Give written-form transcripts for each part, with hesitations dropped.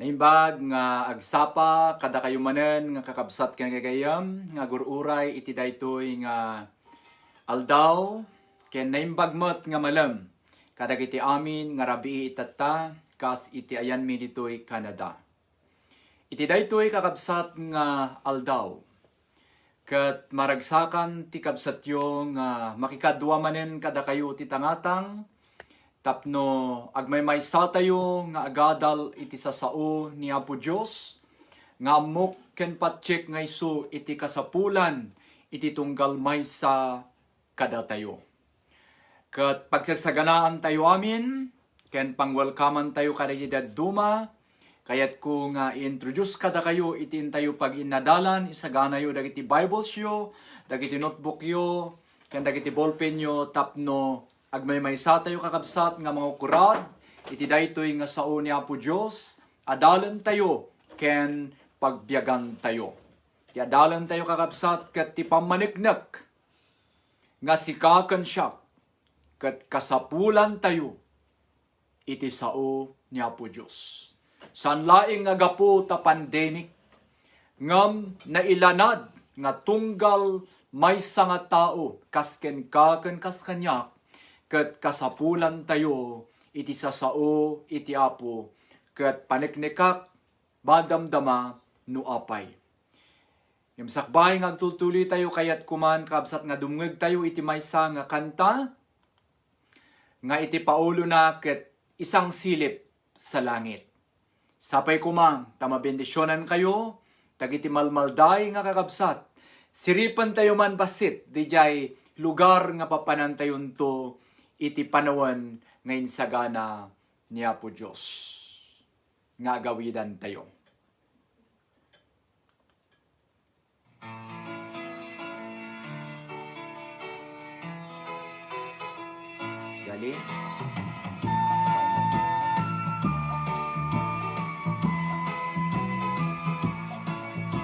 Naimbag nga agsapa kada kayo manen nga kakabsat ken gagayam nga gururay iti daytoy nga aldaw ken naimbag met nga malam kadag iti amin nga rabii itatta kas iti ayan mi ditoy Canada. Iti daytoy kakabsat nga aldaw ket maragsakan ti kabsatyo nga makikadwa manen kada kayo ti tangatang tapno agmaymaysa tayo nga agadal iti sasao ni Apo Dios nga amok ken patsek nga isu iti kasapulan iti tunggal maysa kada tayo. Ket pagsasaganaan tayo amin ken pangwelkaman tayo kada iti duma kayat ko nga i-introduce kada kayo iti tayo pag inadalan isagana yo dagiti Bibles yo, dagiti notebook yo, ken dagiti ballpen yo tapno agmaymaysa tayo kakabsat nga mga kurad, iti daytoy nga sao ni Apo Dios, adalan tayo ken pagbiyagan tayo. Ti adalan tayo kakabsat ket ti pamaniknek nga sikaken siya ket kasapulan tayo iti sao ni Apo Dios. San laing nga gapu ta pandemic ngam nailanad nga tunggal maysa nga tao kasken kaken kas kanyak ket kasapulan tayo iti sasao iti Apo ket paniknikak badamdama no apay. Sakbay nga agtultuli tayo kayat kuman kabsat nga dumngeg tayo iti maysa nga kanta nga iti paulo na ket isang silip sa langit. Sapay kumang tamabendisyonan kayo tagiti malmalday nga kakabsat. Siripan tayo man basit dijay lugar nga papanantayon to iti panawan ngayon sagana ni Apo Diyos. Nga gawidan tayo. Dali.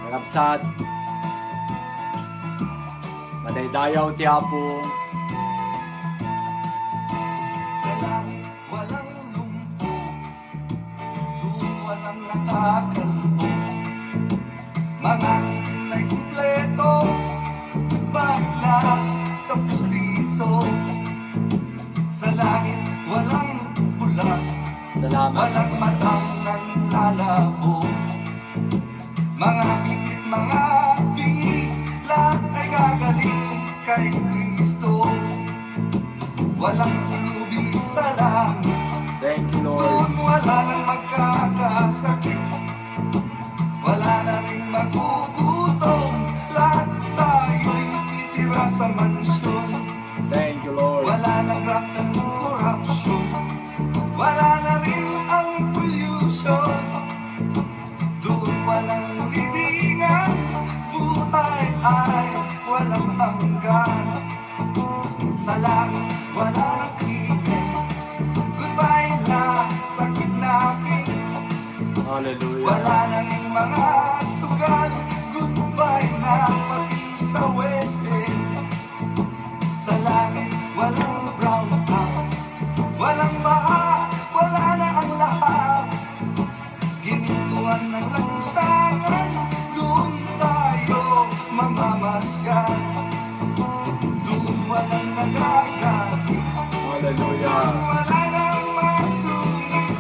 Kakabsat. Madaydayaw ti Apo. Nakakalbo mga na'y kumpleto bagla sa pustiso sa langit walang bulag walang matang nanlalabo mga higit mga bingi lahat ay gagaling kay Kristo walang ulubi sa langit. Thank you, Lord. Doon wala nang magkakasakit, wala na rin magugutom, lahat tayo'y titira sa mansyon. Thank you, Lord. Wala nang rap ng corruption, wala na rin ang pollution. Doon walang libingan, buhay ay walang hanggan. Sa langit wala nang krimen, goodbye na sakit natin. Hallelujah. Wala na rin mga sugal, goodbye na pati sa wedding. Sa langit walang brown out, walang baha, wala na ang lahat. Ginintuan ng lansangan, doon tayo mamamasyan. Doon walang nagagalit, Hallelujah. wala nang masungit,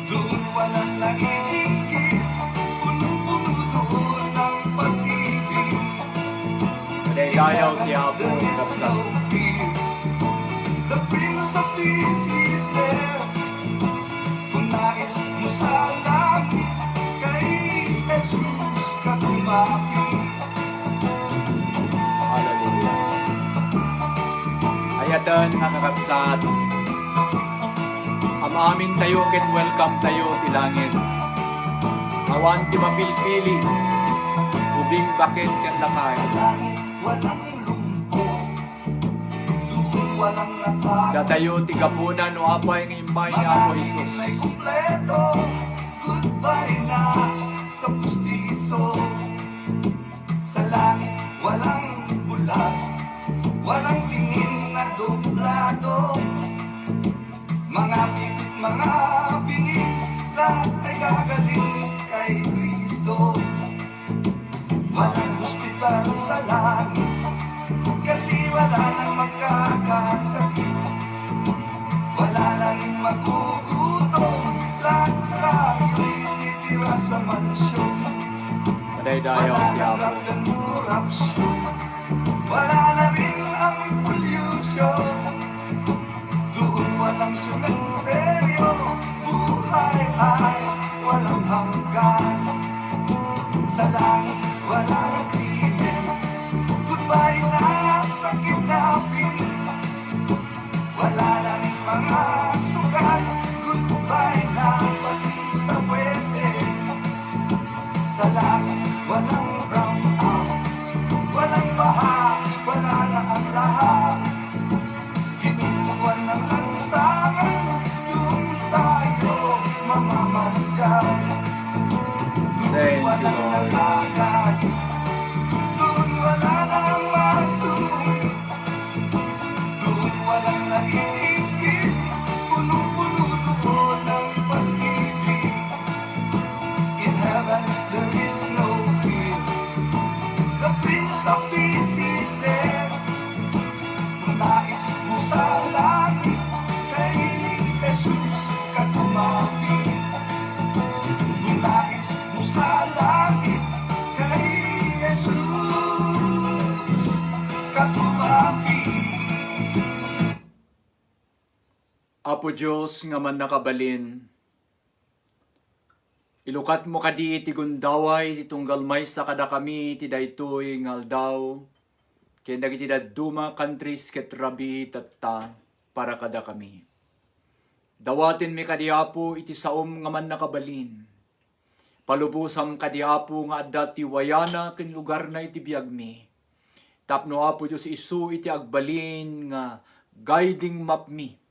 doon walang nangingigit, punong-puno doon ang pag-ibig. Madaydayaw ti Apo. There is Kakabsat. no fear. The Prince of Peace is there. Kung nais mo sa langit, kay Jesus ka tumapit. Hallelujah. Ayatan nga kakabsat. Amamin tayo ken welcome tayo ti langit. Awan ti mapilpili. Ubing bakit ken lakay. Sa langit walang lungkot, doon walang apat. Datayo ti gapunan no apay ng imbay ni Apo Isus. Ay kumpleto, goodbye na sa pustiso. Sa langit walang bulag, walang tingin na dublado. Mga bibig, mga bingi, lahat ay gagaling kay Kristo. Walang hospital sa langit, kasi wala nang magkakasakit. Wala na rin magugutom, lahat tayo'y titira sa mansyon. Madaydayaw Wala ti na Apo. drug and corruption, wala na rin ang pollution. Doon walang sementeryo, buhay ay walang hanggan. Sa langit wala na krimen, goodbye na sa kidnapping. Wala na rin mga sugal, goodbye na pati sa pwede. Sa langit walang brown out, walang baha, wala na ang lahat. Kinukuhan ng lansangan, doon tayo mamamasyal. Thank Doon you, walang Lord. nagagalit, doon wala nang masungit, doon walang naiingit, punong-puno doon ng pag-ibig. In heaven there is no fear, the Prince of Peace is there. Kung nais mo sa langit, kay Jesus ka tumawid. Kung nais mo sa langit, kay Jesus ka tumawid. Apo Diyos nga man nakabalin, ilukat mo kadi iti gundaway, iti tunggal may sa kada kami, iti daytoy nga aldaw, kaya dagiti daduma countries ket rabi tatta para kada kami. Dawatin mi kadi Apo iti saom nga man nakabalin, palubusam kadi Apo nga adda ti wayana ken lugar na iti biag mi. Tapno Apo Diyos isu iti agbalin nga guiding map mi.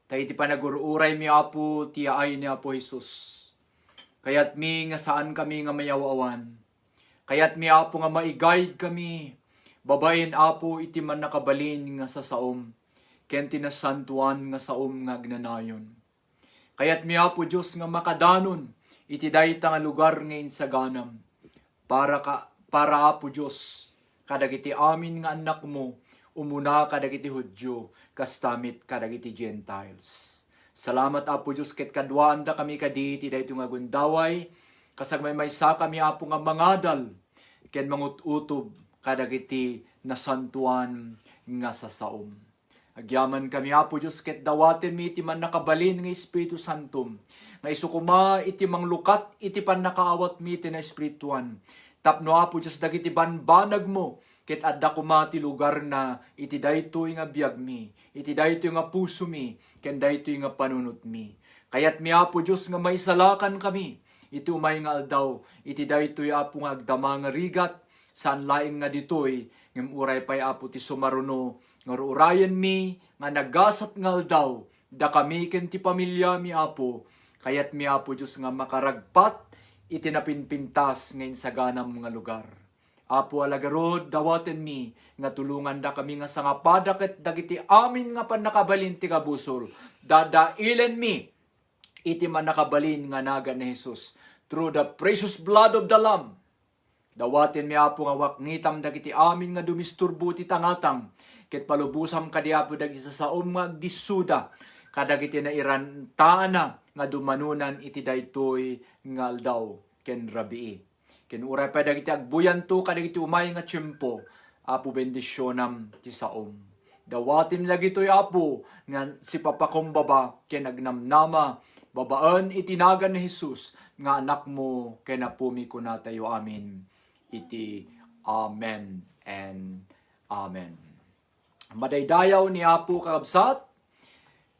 Tayo iti panagururay mi Apo ti ay ni Apo Jesus. Kayat mi nga saan kami nga mayawawan. Kayat mi Apo nga maiguide kami. Babayin Apo iti man nakabalin nga sa saom. Ken tinasantuan nga saom nga agnanayon. Kayat mi Apo Diyos nga makadanon iti dayta nga lugar ngayon sa ganam. Para Apo Diyos kadagiti amin nga anak mo umuna kadagiti Hudyo kastamit kadagiti Gentiles. Salamat Apo Diyos ket kadwaan da kami kaditi dayto nga gundaway kasagmay maysa kami Apo nga mangadal ken mangututob kadagiti nasantuan nga sasaom. Agyaman kami Apo Diyos ket dawaten mi iti man nakabalin nga Espiritu Santo nga isukuma iti manglukat iti pannakaawat mi iti na espirituan. Tapno Apo Diyos dagiti banbanag mo ket adda kuma ti lugar na iti daytoy nga biag mi, iti daytoy nga puso mi, ken daytoy nga panunot mi. Kayat mi Apo Diyos nga maisalakan kami, iti umay nga aldaw, iti daytoy Apo nga agdama nga rigat, saan laing nga ditoy, ngem uray pay Apo ti sumaruno, nga ruurayan mi, nga nagasat nga aldaw, da kami ken ti pamilya mi Apo, kayat mi Apo Diyos nga makaragpat, iti napinpintas ngayon sa ganam nga lugar. Apo alagarod, dawaten mi, nga tulungan da kami nga sangapada ket dagiti amin nga panakabalin ti kabusol. Dadailen mi, iti man nakabalin nga naga ni Jesus, through the precious blood of the Lamb. Dawaten mi Apo nga waknitam dagiti amin nga dumisturbo ti tangatang, ket palubusam kadi Apo dagiti sasaom nga agdisuda, kadagiti na irantaana nga dumanunan iti daytoy nga aldaw ken rabii. Ken uray pa dagiti agbuyanto kadagiti umay nga tiempo, Apo bendisyonam ti saom. Dawatim lagitoy Apo nga si papakumbaba ken agnamnama babaan itinagan ni Jesus nga anak mo ken napumi ko natayo amin. Iti amen and amen. Madaydayaw ni Apo kakabsat,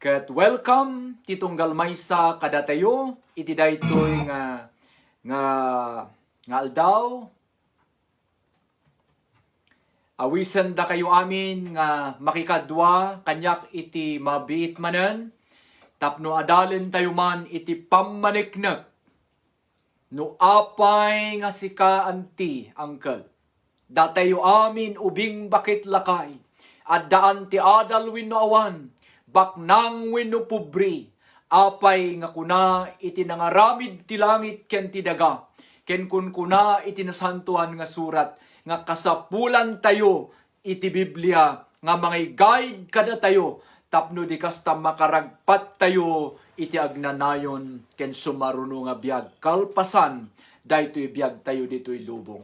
ket welcome ti tunggal maysa kadatayo iti daytoy nga aldaw. Awisan da kayo amin nga makikadwa kanyak iti mabiit manen, tapno adalen tayo man iti pammaniknek no apay nga sika anti angkel. Datayo amin ubing bakit lakay, at daan ti adal wenno awan, baknang wenno pubri, apay nga kuna iti nangaramid ti langit ken ti daga, ken kun kuna iti nasantuan nga surat, nga kasapulan tayo iti Biblia, nga mga guide kada tayo, tapno di kasta makaragpat tayo iti agnanayon ken sumaruno nga biag kalpasan, daytoy biag tayo ditoy lubong.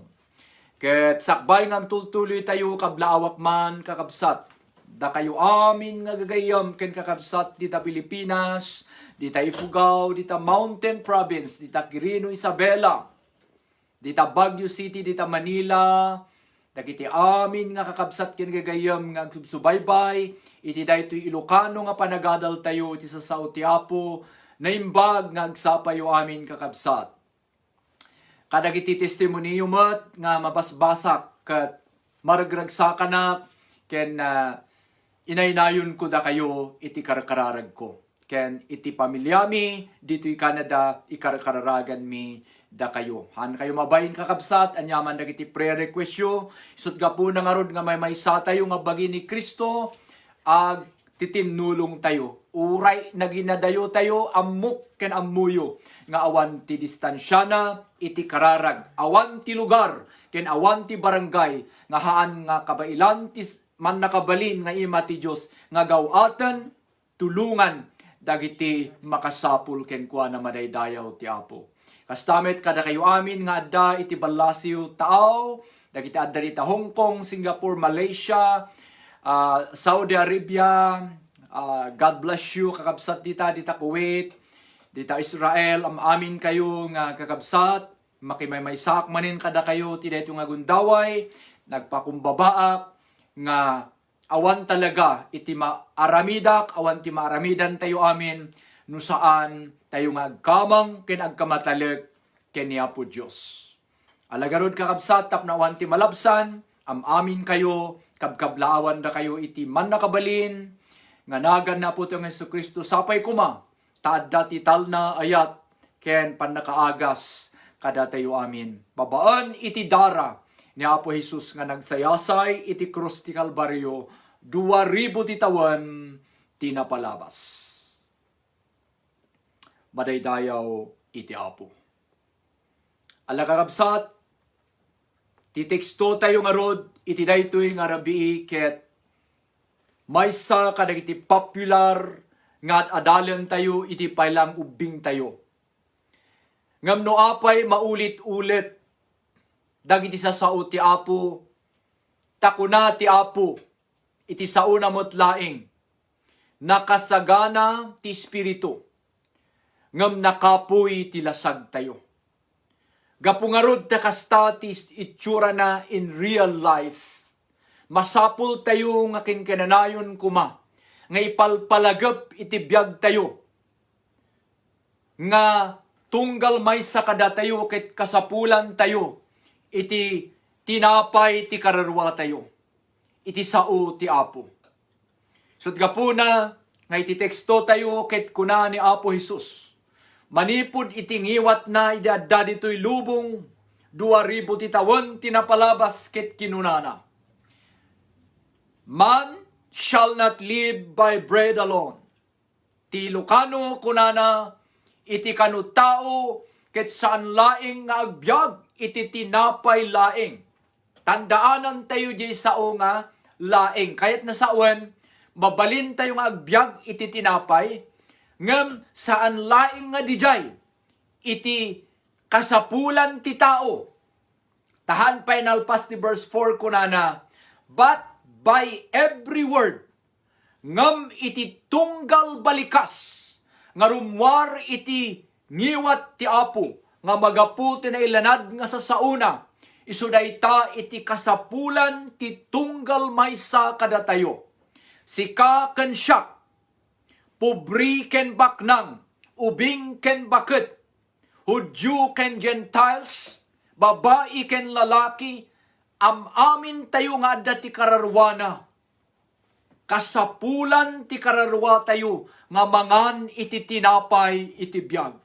Ket sakbay nga tultuloy tayo kablaawak man kakabsat, da kayo amin nga gagayam ken kakabsat dita Pilipinas, dita Ifugao, dita Mountain Province, dita Quirino Isabela, dita Baguio City, dita Manila, dagiti amin nga kakabsat ken gagayam nga subaybay, iti daytoy Ilocano nga panagadal tayo iti sa Sao ti Apo, naimbag nga agsapayo amin kakabsat. Kadagiti testimoniyo met nga mabasbasak ket maragragsakan na ken inaynayon ko da kayo iti karkararag ko. Ken iti pamilyami dito'y Canada ikarkararagan mi da kayo. Han kayo mabayin kakabsat, anyaman dagiti prayer request yo. Isut ga po nga rod nga may tayo nga bagi ni Kristo, ag titinulong tayo. Uray na ginadayo tayo, ammok ken ammuyo. Nga awan ti distansyana, iti kararag. Awan ti lugar, ken awan ti barangay. Nga haan nga kabailan, man nakabalin nga ima ti Diyos. Nga gawaten, tulungan, dagiti makasapul ken kuha na madaydayaw ti Apo. Kastamet kada kayo amin nga adda iti balasiw tao, dagiti adda dita Hong Kong, Singapore, Malaysia, Saudi Arabia, God bless you kakabsat dita Kuwait, dita Israel, amin kayo nga kakabsat, makimay-maysak manin kada kayo ti dayto nga gundaway, nagpakumbabaak nga awan talaga iti maaramidak, awan ti maaramidan tayo amin, no saan tayo nga agkamang ken agkamataleg ken ni Apo Dios. Alagarod kakabsat tapno awan ti malabsan, amin kayo, kabkablaawan da kayo iti man nakabalin, nga nagan na po itong Jesucristo sapay kuma, taadda ti talna ayat, ken panakaagas kada tayo amin. Babaan iti dara ni Apo Jesus nga nagsayasay iti krus ti Kalbaryo, 2,000 ti tawen ti napalabas. Madaydayaw iti Apo. Alakakabsat, ti teksto tayo nga rod, iti daytoy nga rabii ket maysa kadagiti popular nga adalan tayo iti pailang ubing tayo. Ngam no apay maulit-ulit dagiti sao ti Apo, takuna ti Apo, iti sauna mo't laing, nakasagana ti Espiritu, ngam nakapoy ti lasag tayo. Gapungarod ta kasta ti itsura na in real life. Masapul tayo nga kinkananayon kuma, nga ipalpalagap iti biyag tayo, nga tunggal may sakada tayo ket kasapulan tayo, iti tinapay ti kararwa tayo, iti sao ti Apo. Sut gapuna nga iti teksto tayo ket kuna ni Apo Jesus, manipud iti ngiwat na idadda dito'y lubong, 2,000 ti tawen tinapalabas ket kinunana. Man shall not live by bread alone. Ti Ilocano kunana, iti kanu tao ket saan laing nga agbyag, iti tinapay laing. Tandaanan tayo di sao nga laing. Kayat na sawen, mabalin tayo nga agbyag iti tinapay, ngem saan laing nga dijay, iti kasapulan ti tao. Tahan pa inalpas ti verse 4 kunana, but by every word, ngam iti tunggal balikas, nga rumwar iti ngiwat ti Apo, nga magapu ti nailanad nga sa sauna, isuday ta iti kasapulan ti tunggal maysa kada tayo. Sika ken siak, pobri ken baknang, ubing ken baket, Hudyo ken Gentiles, babae ken lalaki, amin tayo nga adda ti kararwana. Kasapulan ti kararwa tayo, nga mangan iti tinapay iti biyag.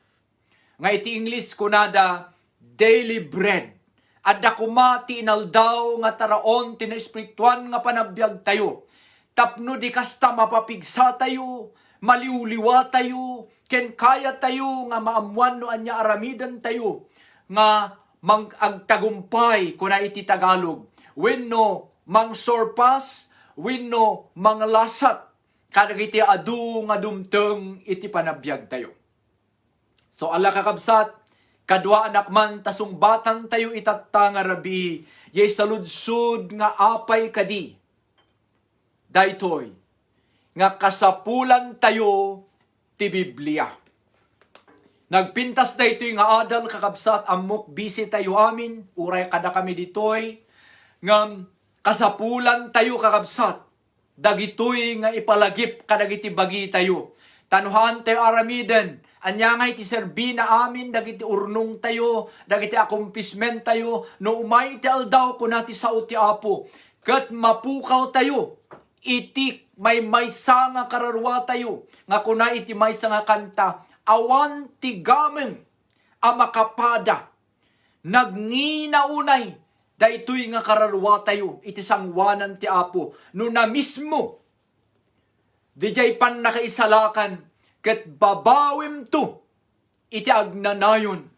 Nga iti English kunada, daily bread. Adda kuma ti inaldaw nga taraon ti naespirituan nga panabiyag tayo. Tapno di kasta mapapigsa tayo, maliuliwa tayo, ken kaya tayo nga maamuan no anya aramidan tayo nga agtagumpay kuna iti Tagalog. Wenno mang surpass, wenno mang lasat kadagiti adu nga dumteng iti panabiyag tayo. So ala kakabsat, kadwa anak man tasungbatan tayo itatta nga rabi, yay saludsud nga apay kadi. Daytoy, nga kasapulan tayo ti Biblia. Nagpintas daytoy nga adal kakabsat amok bisi tayo amin, uray kada kami ditoy, nga kasapulan tayo kakabsat, dagitoy nga ipalagip kadagiti bagi tayo. Tanuhan tayo aramiden, anyangay ti serbi na amin, dagiti urnong tayo, dagiti akumpismen tayo, no umay ti aldaw kuna ti sao ti Apo, kat mapukaw tayo, iti may maysa nga kararwa tayo, nga kuna iti maysa nga kanta, awan ti gameng a makapada, nagninaunay, daytoy nga kararwa tayo, iti sangwanan ti Apo, no na mismo, dijay pan nakaisalakan, ket babawim to, iti agnanayon.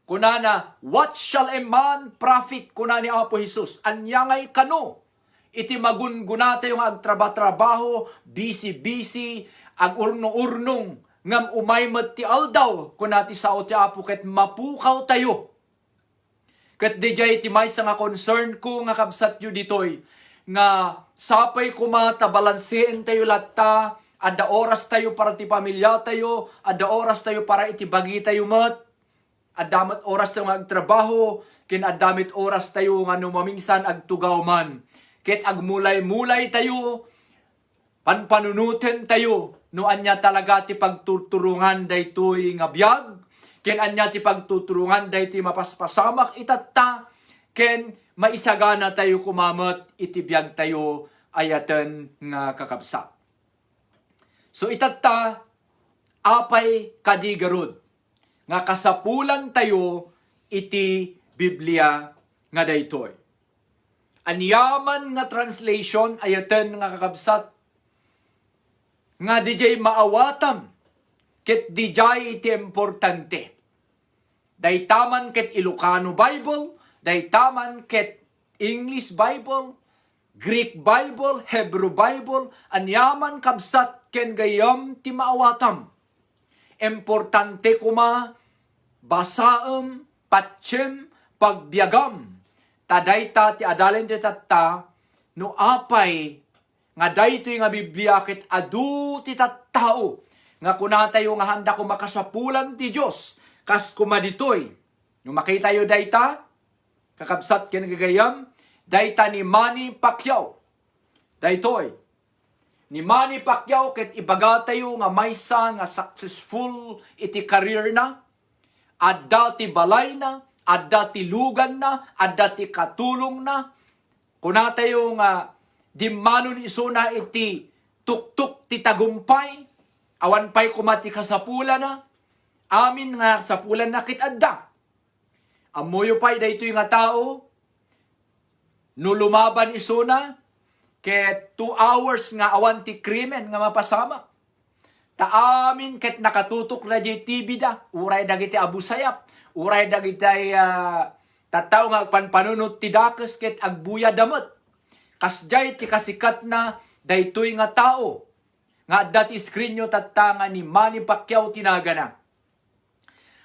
Kunana, what shall a man profit, kuna ni Apo Jesus, anyangay kano, iti magunguna tayo nga agtrabaho, busy, ag urnong-urnong, ngam umaymat ti aldaw, kunati sao ti Apo, ket mapukaw tayo. Ket dijay ti maysa nga concern ko nga kabsat yu ditoy, nga sapay kumata balansein tayo latta, adda oras tayo para ti pamilya tayo, adda oras tayo para iti bagi tayo mat, addamat oras tayo agtrabaho, ken addamit oras tayo nga numamingsan agtugaw man. Ket agmulay-mulay tayo, panpanunuten tayo, no anya talaga ti pagtuturungan daytoy nga biyag, ken anya ti pagtuturungan daytoy mapaspasamak itatta, ken maisagana tayo kumamat iti biyag tayo ayaten nga kakabsat. So itatta, apay kadigarod, nga kasapulan tayo iti Biblia nga daytoy. Anyaman nga translation ayaten nga kakabsat, nga dijay maawatam, ket dijay iti importante. Daytaman ket Ilocano Bible, daytaman ket English Bible, Greek Bible, Hebrew Bible, anyaman kabsat ken gayam ti maawatam. Importante kuma, basaem, patsyem, pagbiagam, tadayta ti adalen ti tatta, no apay, nga daytoy nga Biblia ket adu ti tattao, nga kuna tayo nga handa ko makasapulan ti Dios kas kumaditoy. No makita yo dayta, kakabsat ken gagayam, dayta ni Manny Pacquiao. Daytoy, ni Manny Pacquiao ket ibaga tayo nga maysa nga successful iti career na, adda ti balay na, adda ti lugan na, adda ti katulong na, kuna tayo nga dimmanon isuna iti tuktuk ti tagumpay, awan pa'y kumati kasapula na, amin nga sapulan na kit adda. Amoyo pa'y daytoy nga tao, no lumaban isuna, ket 2 hours nga awan ti krimen nga mapasama. Taamin ket nakatutok na di TV da, uray dagiti Abu Sayyaf, uray dagiti tattaw nga panpanunot ti dakes ket agbuya damot. Kasjay ti kasikat na daytoy nga tao, nga dati screen nyo tatanga ni Manny Pacquiao tinagana.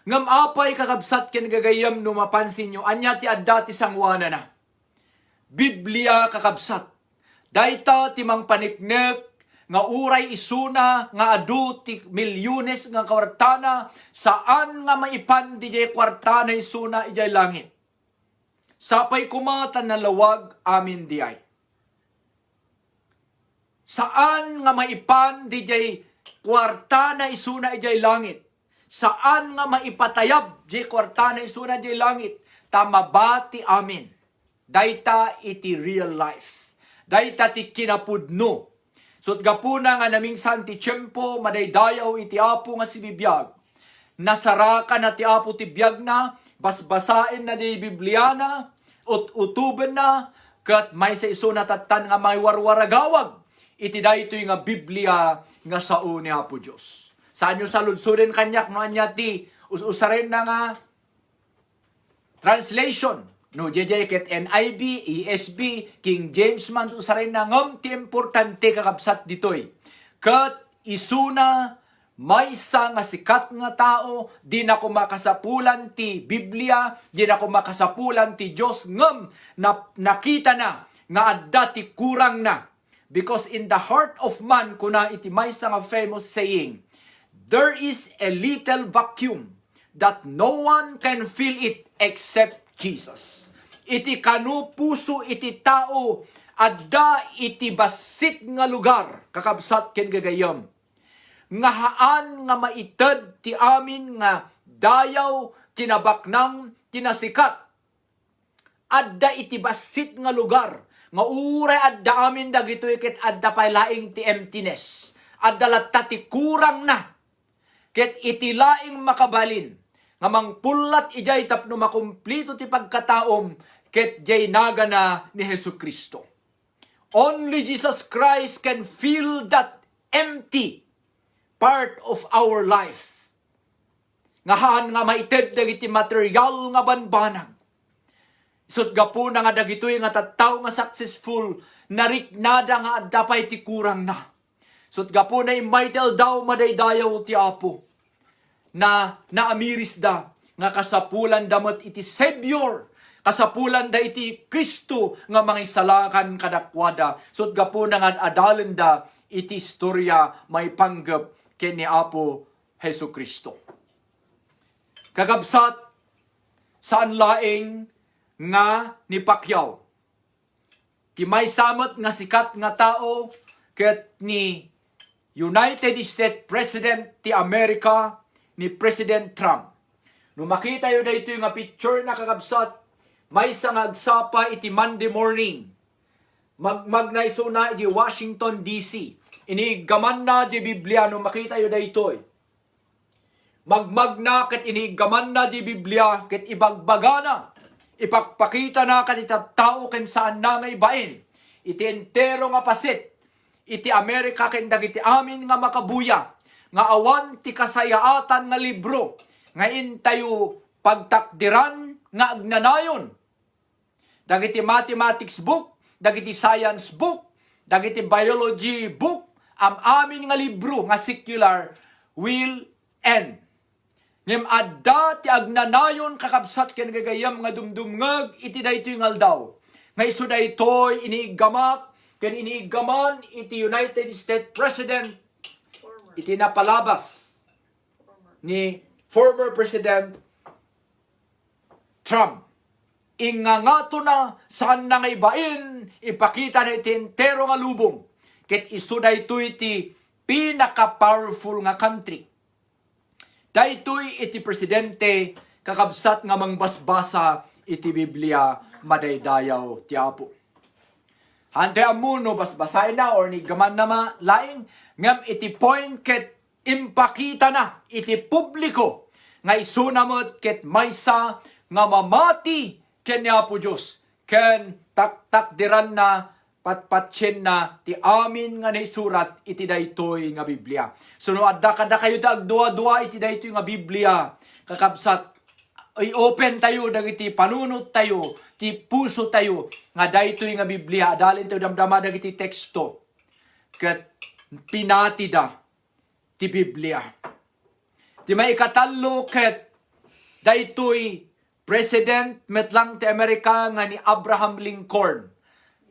Ngam apay kakabsat ken gagayam no mapansin nyo, anya ti adda ti sangwana na. Biblia kakabsat, dayta ti mang paniknek, nga uray isuna, nga adu ti milyones nga kwartana, saan nga maipan di jay kwartana isuna ijay langit. Sapay kumata na lawag amin di ay. Saan nga maipan di jay kwartana isuna ijay langit. Saan nga maipatayab jay kwartana isuna ijay langit. Tamabati amin. Dayta iti real life. Dayta ti kinapudno. Sut gapuna nga namingsan ti tiyempo madaydayaw iti Apo nga si bibiyag. Nasaraka na ti Apo ti biyag na, basbasain na di Bibliana, utuben na, kat may sa iso natatan nga may warwaragawag. Iti daytoy nga Biblia nga sao ni Apo Dios. Saan nyo saludsudin kanyak no anya ti usarin na nga translation. No, JJ ket NIV, ESV, King James man usarin na ngam ti importante kakabsat ditoy. Kat isuna maysa nga sikat nga tao, di na ko makasapulan ti Biblia, di na ko makasapulan ti Dios ngam nakita na nga adda ti kurang na. Because in the heart of man kuna iti maysa nga famous saying, there is a little vacuum that no one can fill it except Jesus. Iti kanu puso iti tao adda iti basit nga lugar kakabsat ken gagayam. Nga haan nga maited ti amin nga dayaw tinabaknang tinasikat. Adda iti basit nga lugar nga uray adda amin dagitoy ket adda pay laing ti emptiness. Adda latta ti kurang na. Ket iti laing makabalin nga mangpulat ijay tapno makumplito ti pagkataom ket jay naga na ni Jesucristo. Only Jesus Christ can fill that empty part of our life. Ngahan nga maited dagiti material nga banbanag. Isut gapo na nga dagitoy nga tattaw nga successful nariknada nga adda pay ti kurang na. Isut gapo na imaitel daw madaydayaw ti Apo na naamiris da nga kasapulan damot iti Savior, kasapulan da iti Kristo nga mangisalakan kadakwada. Sut gapo na nga adalan da iti istorya may panggap ken ni Apo Hesu Kristo. Kakabsat saan laing nga ni Pacquiao. Ti may samot nga sikat nga tao ket ni United States President ti Amerika ni President Trump. Nung makita yun na ito yung picture na kakabsat, may isang agsapa iti Monday morning. Magnaiso na iti Washington, D.C. Inigaman na di Biblia nung makita yun na ito. Magmagna ket inigaman na di Biblia ket ibagbaga na. Ipagpakita na kanita tao ken saan na nga ibain. Iti entero nga pasit. Iti Amerika ken dagiti amin nga makabuya. Nga awan ti kasayaatan nga libro. Nga intayo pagtakdiran nga agnanayon. Dagiti mathematics book, dagiti science book, dagiti biology book, amin nga libro nga secular will end. Ngem adda ti agnanayon kakabsat ken gagayam nga dumdumngeg iti daytoy nga aldaw. Nga isu daytoy iniigamak ken iniigaman iti United States President iti napalabas ni former President Trump. Ingangato na saan na nga ibain ipakita na iti entero nga lubong ket isu daytoy iti pinaka-powerful nga country. Daytoy iti presidente kakabsat nga mangbasbasa iti Biblia madaydayaw ti Apo. Hante amuno basbasain na or ni gaman na laing ngam iti point ket impakita na iti publiko nga isunamot ket maysa nga mamati ken ni Apo Dios ken taktakdiran na patpatsin na ti amin nga naisurat iti daytoy nga Biblia. So no adda kada kayo dagdua-dua iti daytoy nga Biblia kakabsat i-open tayo dagiti panunot tayo ti puso tayo nga daytoy nga Biblia adalin tayo damdama dagiti teksto ket pinatida ti Biblia. Ti maikatalo ket daytoy President metlang ti Amerika nga ni Abraham Lincoln.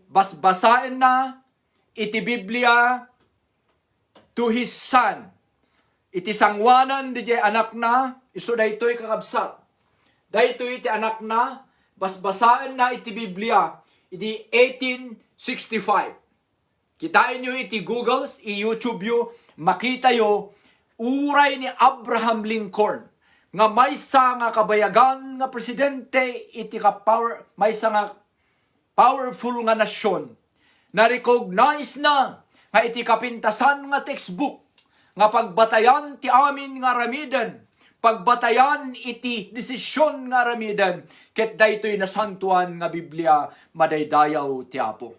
Basbasain na iti Biblia to his son. Iti sangwanan di anak na, iso daytoy kakabsat. Daytoy iti anak na, basbasain na iti Biblia, iti 1865. Kitain nyo iti Google, i-YouTube yo, makita yo, uray ni Abraham Lincoln, nga maysa nga kabayagan nga presidente, iti maysa nga powerful nga nasyon, na-recognize na nga iti kapintasan nga textbook, nga pagbatayan ti amin nga ramidan, pagbatayan iti desisyon nga ramidan, ket daytoy nasantuan nga Biblia, madaydayaw ti Apo.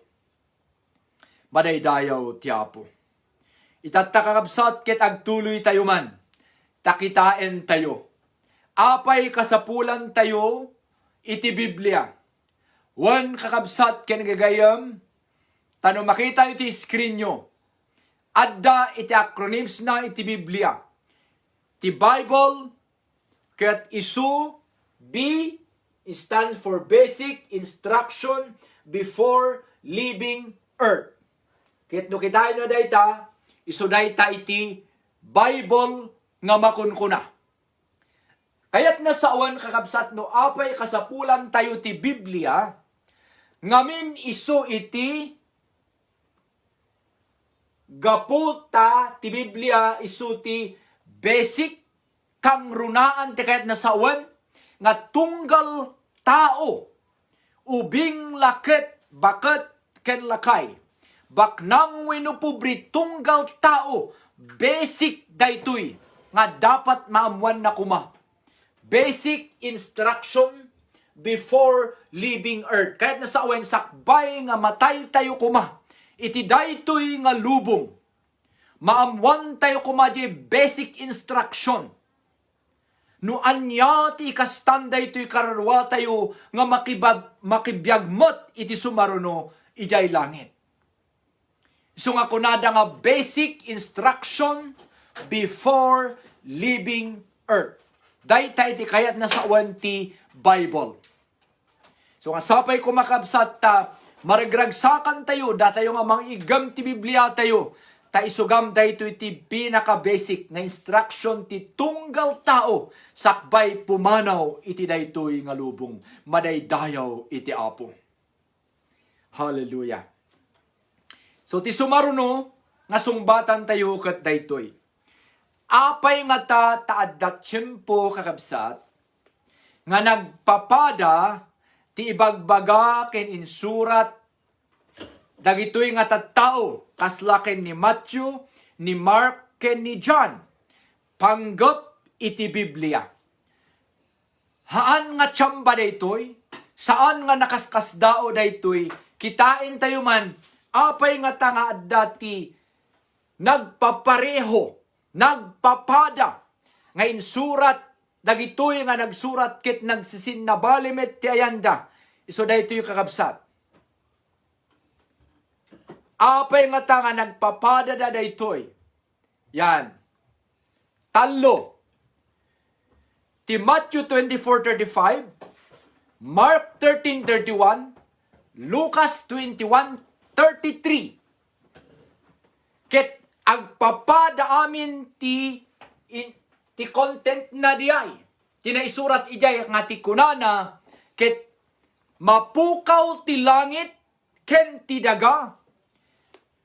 Madaydayaw ti Apo. Itatakakabsat ket agtuloy tayo man. Takitain tayo. Apay kasapulan tayo iti Biblia. Wan kakabsat ken gagayam. Tano makita iti screen nyo. Adda iti acronyms na iti Biblia. Ti Bible ket isu B stands for Basic Instruction Before Leaving Earth. Ket no kitain na dayta, isu dayta iti Bible nga makunkuna. Kaya't nasaawan kakabsat no apay kasapulan tayo ti Biblia, ngamin isu iti gaputa ti Biblia isu ti basic kang runaan ti kayat nasaawan nga tunggal tao ubing laket baket ken lakay baknang wenno pubri tunggal tao basic daytoy nga dapat maamuan na kuma. Basic instruction before leaving earth. Kahit nasa awen sakbay nga matay tayo kuma. Iti daytoy nga lubong. Maamuan tayo kuma di basic instruction. No anya ti kastan daytoy kararwa tayo nga makibiyagmot iti sumaruno ijay langit. So nga kunada nga basic instruction before leaving earth. Daytay ti kayat na sa ti Bible. So nga sapay ko makabsat ta, maragragsakan tayo, datayo nga mangigam ti Biblia tayo, ta isugam dayto iti pinaka-basic nga instruction ti tunggal tao, sakbay pumanaw iti daytoy nga lubong, madaydayaw iti Apo. Hallelujah. So ti sumaruno, nga sungbatan tayo kat daytoy. Apay nga taaddat tiyempo kakabsat, nga nagpapada ti ibagbaga ken insurat dagitoy nga tattao kaslaken ni Matthew, ni Mark ken ni John. Panggap iti Biblia. Haan nga tsamba daytoy? Saan nga nakaskasdao daytoy? Kitain tayo man, apay nga tanga dati nagpapareho, nagpapada, nga insurat, dagitoy nga nagsurat ket nagsisinabalimet ti ayanda. Iso daytoy kakabsat. Apay nga ta nga nagpapada da daytoy. Yan. Talo. Ti Matthew 24:35, Mark 13:31, Lucas 21:33. Ket agpapada amin ti content na diay. Tinaisurat ijay nga ti kunana, ket mapukaw ti langit ken ti daga.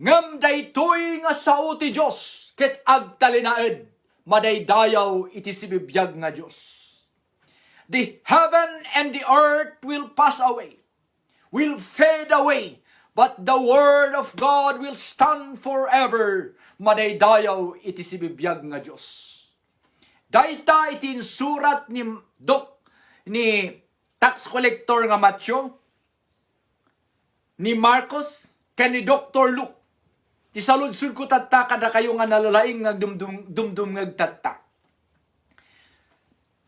Ngem daytoy nga sao ti Dios, ket agtalinaed madaydayaw iti sibibiyag nga Dios. The heaven and the earth will pass away, will fade away, but the word of God will stand forever. Madaydayaw iti sibibiyag nga Dios. Dayta iti insurat ni tax collector nga Matthew, ni Marcos, ken ni Dr. Luke. Ti saludsud ko tatta kada kayo nga nalalaing nga dumdum ngagtatta.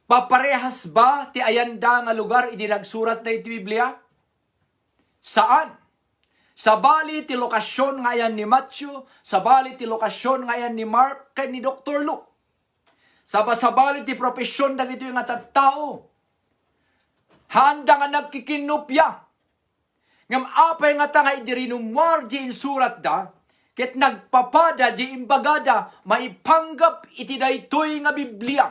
Paparehas ba ti ayanda nga lugar iti nagsurat na iti Biblia? Saan? Sa bali ti lokasyon nga yan ni Matthew, sa bali ti lokasyon nga yan ni Mark, ken ni Dr. Luke. Sa bali ti profesyon dagito yung nga tattao. Handa nga nagkikinupya. Ngam apay nga ta nga idirinumwar di insurat da, ket nagpapada di imbagada, maipanggap iti daytoy nga Biblia.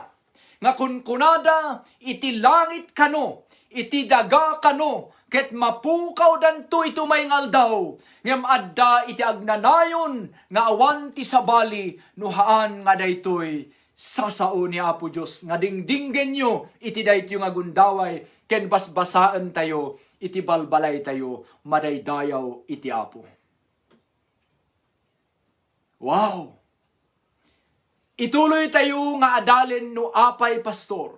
Nga kunkunada, iti langit kano, iti daga kano, ket mapukaw danto ito may ngaldaw. Ngam adda iti agnanayon, nga awan ti sabali, nuhaan nga daytoy, sasao ni Apo Diyos. Nga dingdinggen nyo, iti daytoy nga gundaway, ken basbasaan tayo, iti balbalay tayo, madaydayaw iti Apo. Wow! Ituloy tayo nga adalin no apay pastor.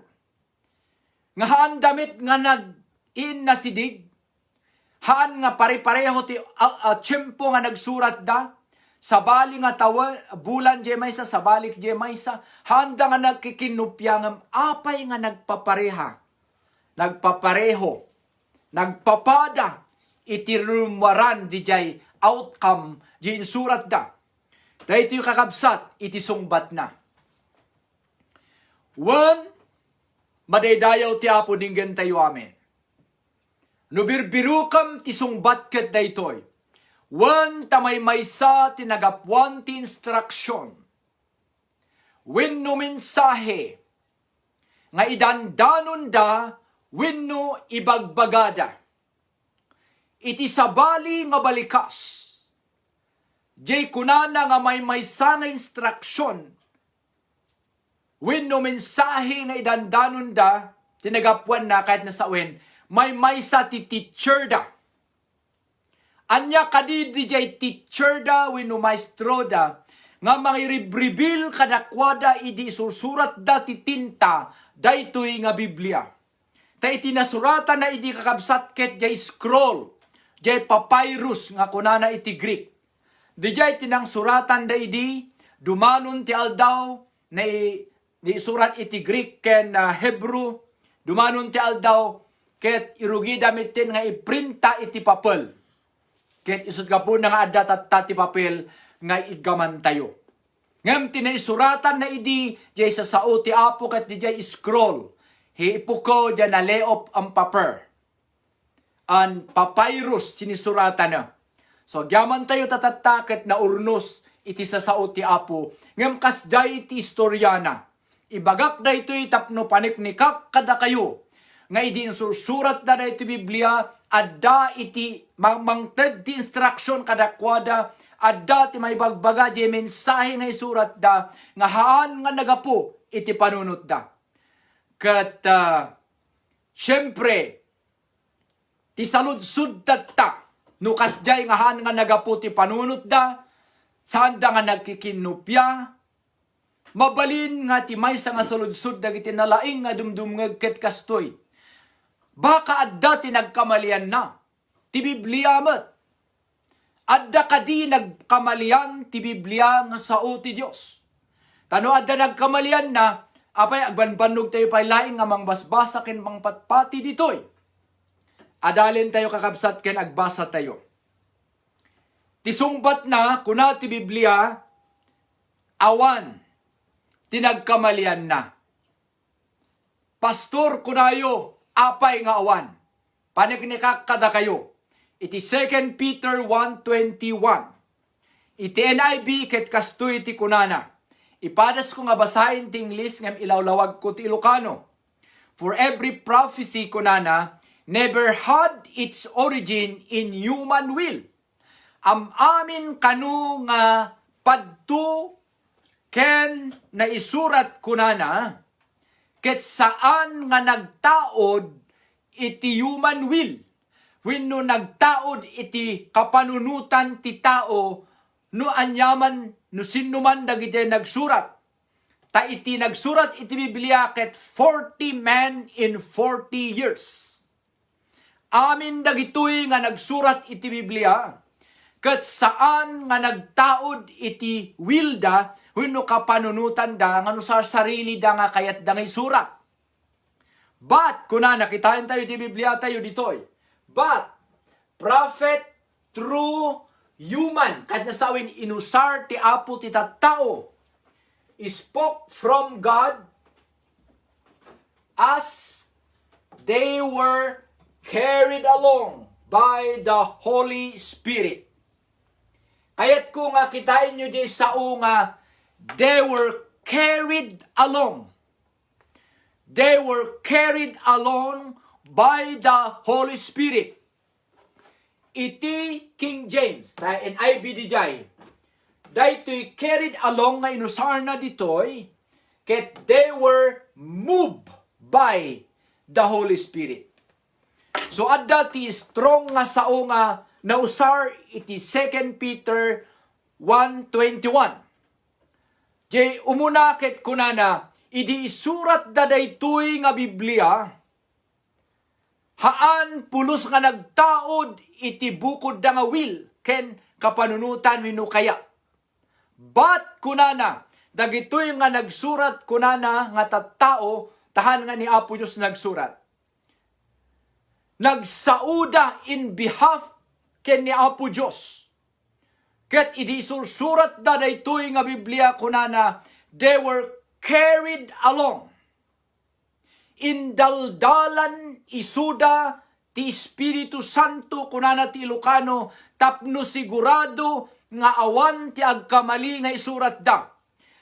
Nga haan damit nga nag-in na sidig, haan nga pare-pareho ti tiyempo nga nagsurat da, sabali nga bulan di maysa, sabalik di maysa, handa nga nagkikinupya nga apay nga nagpapareho, nagpapada, iti rumwaran di jay outcome, di insurat da. Dahil ito yung kakabsat, iti sungbat na. Wan, madaydayaw ti apo dinggan tayo amin. Nubirbirukam ti sungbat ket daytoy. Wan tamay maysa tinagapwan ti instruction. Wenno mensahe nga idandanon da wenno ibagbagada. Iti sabali nga balikas. Jay kunana nga may maysa nga instruction. Wenno mensahe nga idandanon da tinagapwan na kahit nasa wen may maysa ti teacher da. Anya kadidi jay teacher da wenno maestro da nga mangiribribil kadakwada idi susurat da ti tinta daytoy nga Biblia. Ta iti nasuratan na idi kakabsat ket jay scroll, jay papyrus nga kunana iti Greek. Di jay tinang suratan da idi dumanon ti aldaw na surat iti Greek ken Hebrew, dumanon ti aldaw ket irugi damitin nga iprinta iti papel. Ket isut ka po nga adda ti papel nga igaman tayo. Ngem tinaisuratan na idi jay sa sao ti apo ket di jay scroll. Hiipuko dyan na leop ang paper. An papyrus sinisuratan na. So gyaman tayo tatataket na urnos iti sa sao ti apo. Ngem kas jay iti istoryana. Ibagak da ito'y tapno paniknikak kada kayo. Nga idi insursurat da iti Biblia, adda iti mangted ti instruction kadakwada, adda ti may bagbaga di mensahe nga isurat da, nga haan nga nagapo iti panunot da. Kat, syempre, ti saludsud tatta, nukas jay nga haan nga nagapo ti panunot da, saan da nga nagkikinupya, mabalin nga ti maysa nga saludsud dagiti nalaing nga dumdumngeg ket kastoy. Baka adda ti nagkamalian na, ti Biblia met. Adda kadi nagkamalian ti Biblia nga sao ti Dios. Tano adda nagkamalian na, apay agbanbanog tayo pay laing nga mangbasbasa ken mangpatpati ditoy. Adalin tayo kakabsat ken agbasa tayo. Ti sungbat na kuna ti Biblia awan ti nagkamalian na. Pastor kunayo apay nga awan. Paniknikak kada kayo. Iti 2 Peter 1:21. Iti NIV ket kastoy ti kunana. Ipadas ko nga basahin ti English ngem ilawlawag ko ti Ilocano. For every prophecy kunana never had its origin in human will. Amin kanu nga padto ken na isurat kunana ket saan nga nagtaod iti human will. Wenno nagtaod iti kapanunutan ti tao no anyaman no sinno man dagiti nagsurat. Ta iti nagsurat iti Biblia ket 40 men in 40 years. Amin dagitoy nga nagsurat iti Biblia ket saan nga nagtaod iti will da wenno kapanunutan da nga no sa sarili da nga kayat da nga isurat. But kuna nakitaan tayo iti Biblia tayo ditoy. But prophet through human kat nasawin inusar ti apo ti tattao spoke from God as they were carried along by the Holy Spirit. Ayat ko nga kitain nyo di sao nga they were carried along. They were carried along by the Holy Spirit. Iti King James, na NIV dijay, daytoy carried along nga inusar na ditoy, ket they were moved by the Holy Spirit. So adda ti strong nga sao nga nausar iti 2 Peter 1:21. Jay umuna ket kunana, idi isurat da daytoy nga Biblia, haan pulos nga nagtaod iti bukod da nga will ken kapanunutan wenno kaya. But kunana, dagitoy nga nagsurat kunana nga tattao, tahan nga ni Apo Diyos nagsurat. Nagsauda in behalf ken ni Apo Diyos. Ket idi surat da daytoy nga Biblia kunana, they were carried along. Indaldalan isuda ti Espiritu Santo kunana ti Ilocano, tapno sigurado nga awan ti agkamali nga isurat da.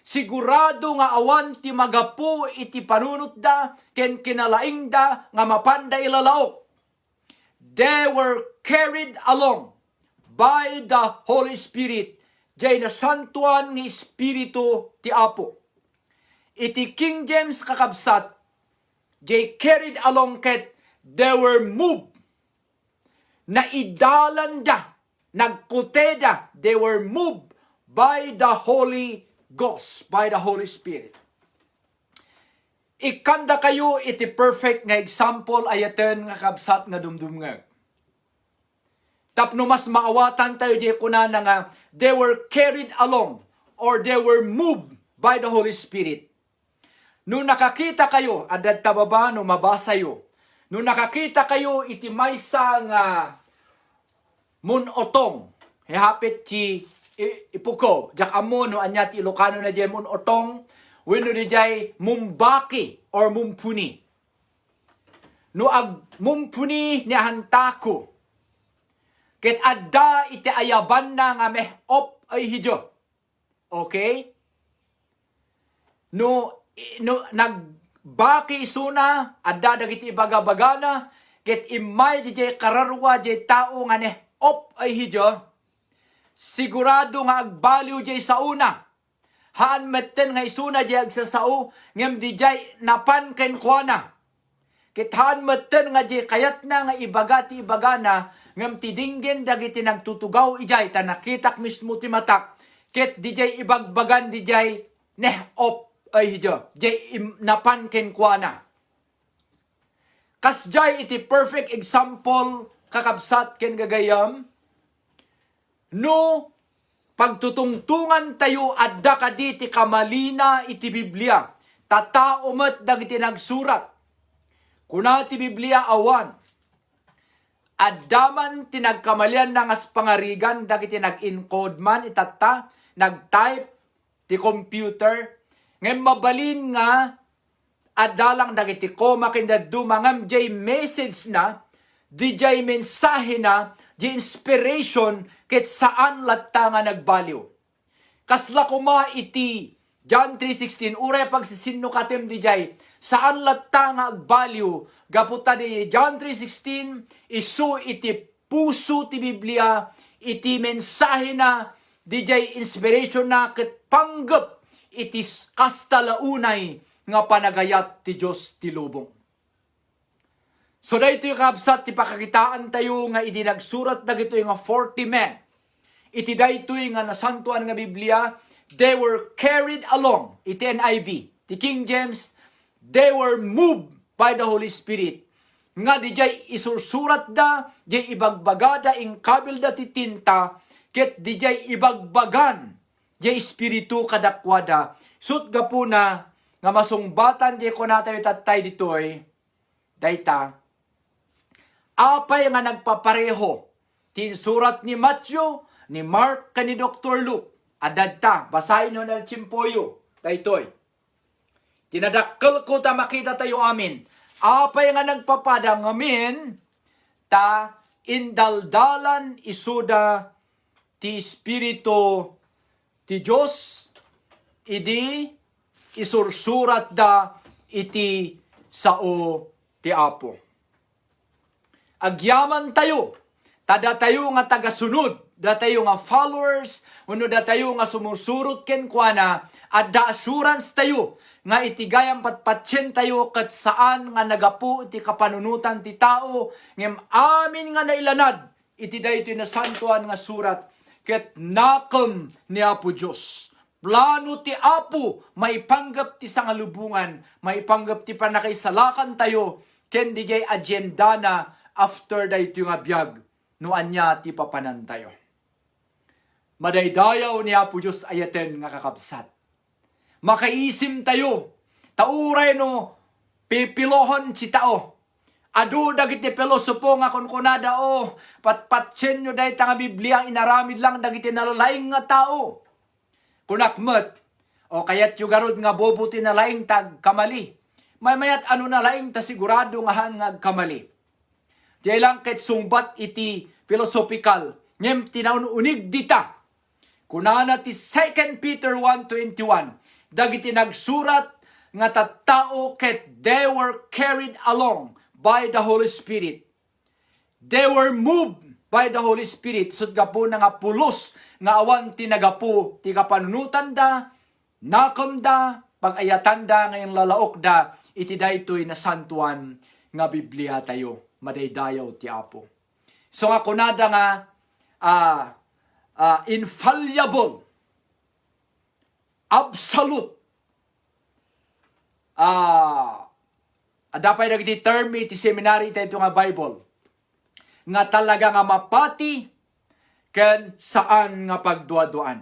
Sigurado nga awan ti magapu iti panunot da, ken kinalaing da nga mapanda ilalaok. They were carried along by the Holy Spirit, jay nasantuan nga Espiritu ti Apo. Iti King James kakabsat, jay carried along ket they were moved. Naidalanda, nagkuteda, they were moved by the Holy Ghost, by the Holy Spirit. Ikanda kayo iti perfect nga example ayaten nga kabsat nga dumdumngeg. Tapno mas maawatan tayo di kunana nga they were carried along or they were moved by the Holy Spirit. Nung nakakita kayo, adad tababa no mabasa yo. Nung nakakita kayo iti maysa nga munotong, hihapit ti ipuko, jak amo no anya ti Ilocano na di munotong, wenno di jay mumbaki or mumpuni. No ag mumpuni ni hantako. Ket adda iti ayaban na nga meh op ay hidyo. Okay? No nagbaki isuna, adda dagiti ibagabagana, ket imay di jay kararwa jay tao nga ne op ay hidyo. Sigurado nga agbaliw jay sa una. Haan metten nga isuna jay agsasao, ngem di jay napan ken kuana. Ket haan metten nga jay kayat na nga ibagati ibagana, ngem tidinggen dagiti nagtutugaw ijay ta nakitak mismo ti matak, ket di jay ibagbagan di jay neh op ay hidyo, jay napan ken kuana. Kas jay iti perfect example kakabsat ken gagayam, no pagtutungtungan tayo adda kaditi kamalina iti Biblia, tatao met dagiti nagsurat. Kuna ti Biblia awan, addaman tinagkamalian na ngas pangarigan dagiti nag-encode man itatta, nag-type ti computer, ngayon mabalin nga adalang dagiti koma kinda dumangam jay message na, di jay mensahe na, di inspiration ket saan latta nga nagbaliw. Kasla kuma iti John 3:16, uray pagsisinno katem di jay, saan latta nga agbaliw, gaputa di John 3:16, isu iti puso ti Biblia, iti mensahe na, di jay inspiration na ket panggep, iti kastalaunay nga panagayat ti Diyos ti lubong. So dahito yung kabsat, ti pakakitaan tayo nga iti nagsurat na gito yung 40 men. Iti dahito yung nga nasantuan nga Biblia, they were carried along, iti NIV, ti King James, they were moved by the Holy Spirit. Nga di jay isursurat da, jay ibagbagada ing kabil da ti tinta, ket di jay ibagbagan, jay espiritu kadakwada. Sut gapo na, nga masungbatan jay ko natin itatay ditoy, dayta, apay nga nagpapareho, tinsurat ni Matthew, ni Mark, kani Dr. Luke, adadta, basahin nyo na chimpoyo, daytoy. Tinadakkel ko ta makita tayo amin, apay nga nagpapadang amin, ta indaldalan isuda ti Espiritu ti Diyos, idi isursurat da iti sao ti Apo. Agyaman tayo, tada tayo nga tagasunod, da tayo nga followers, uno da tayo nga sumusurot ken kuana, at da assurance tayo, nga itigayang patpatsen tayo kat saan nga nagapu iti kapanunutan ti tao, ngem amin nga nailanad, iti daytoy na santuan nga surat, ket nakem ni Apo Diyos. Plano ti Apo, maipanggap ti sangalubungan, maipanggap ti panakaisalakan tayo, ken di jay agenda na after daytoy nga biag, no anya ti papanan tayo. Madaydayaw ni Apo Diyos ayaten nga kakabsat. Makaisim tayo. Tauray no, pipilohon si tao. Adu dagiti pilosopo nga kunkunada o, patpatsin nyo dahi nga Biblia ang inaramid lang dagiti nalalaing nga tao. Kunakmet, o kayat yung garod nga bobuti na laing tag kamali. Mayat ano na laing ta sigurado nga hangag kamali. Diyan lang ket sungbat iti philosophical, ngem tinaon unig dita. Kunana ti 2 Peter 1:21, dagiti nagsurat nga tattao ket they were carried along by the Holy Spirit. They were moved by the Holy Spirit. Sud gapo na nga pulos nga awan tinagapo ti kapanunutan da, nakamda, pag-ayatan da, ngayon lalaok da, iti daytoy na santuan nga Biblia tayo. Madaydayaw ti Apo. So nga kunada nga infallible, absolute, adapay nagiti term iti seminary ito nga Bible, nga talaga nga mapati ken saan nga pagduaduan.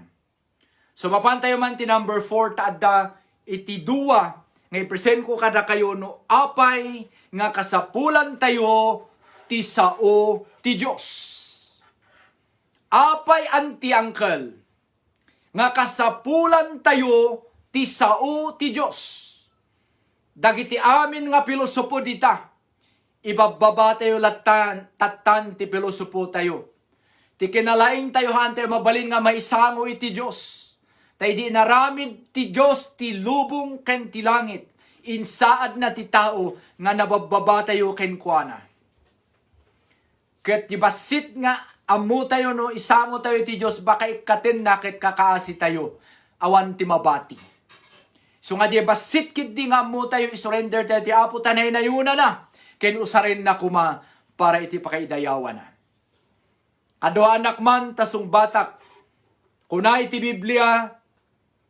So mapantayo man ti number 4 taadda iti duwa nga i-present ko kada kayo no apay nga kasapulan tayo ti sao ti Dios. Apay anti angkel nga kasapulan tayo ti sao ti Dios. Dagiti amin nga pilosopo dita, ibababa tayo tatan ti pilosopo tayo. Ti kinalaing tayo hante mabalin nga maisango iti Dios. Tay di naramid ti Dios ti lubong ken ti langit. Insaad na ti tao nga nabababa tayo ken kuana. Ket ti basit nga amu tayo no isango tayo ti Dios baka ikaten na ket kakaasi tayo awan ti mabati. So nga di basit kit di nga amu tayo isurrender tayo ti Apo tanay na yuna na ken usarin na kuma para iti pakaidayawan na. Ado anak man tasong batak kuna iti Biblia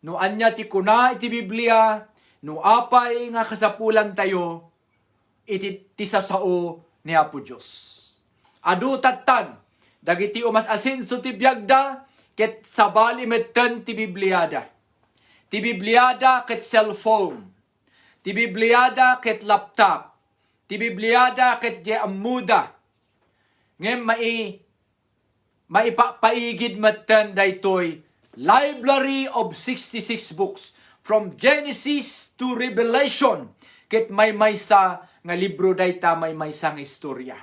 no anya ti kuna iti Biblia no apay nga kasapulan tayo iti tisasao ni Apo Dios. Adu tattan dagiti umas asin so ti biagda ket sabali metten ti Bibliada. Ti Bibliada ket cellphone. Ti Bibliada ket laptop. Ti Bibliada ket di amuda. Ngem maipapaigid metten daytoy library of 66 books from Genesis to Revelation. Ket maysa nga libro dayta maysa nga istorya.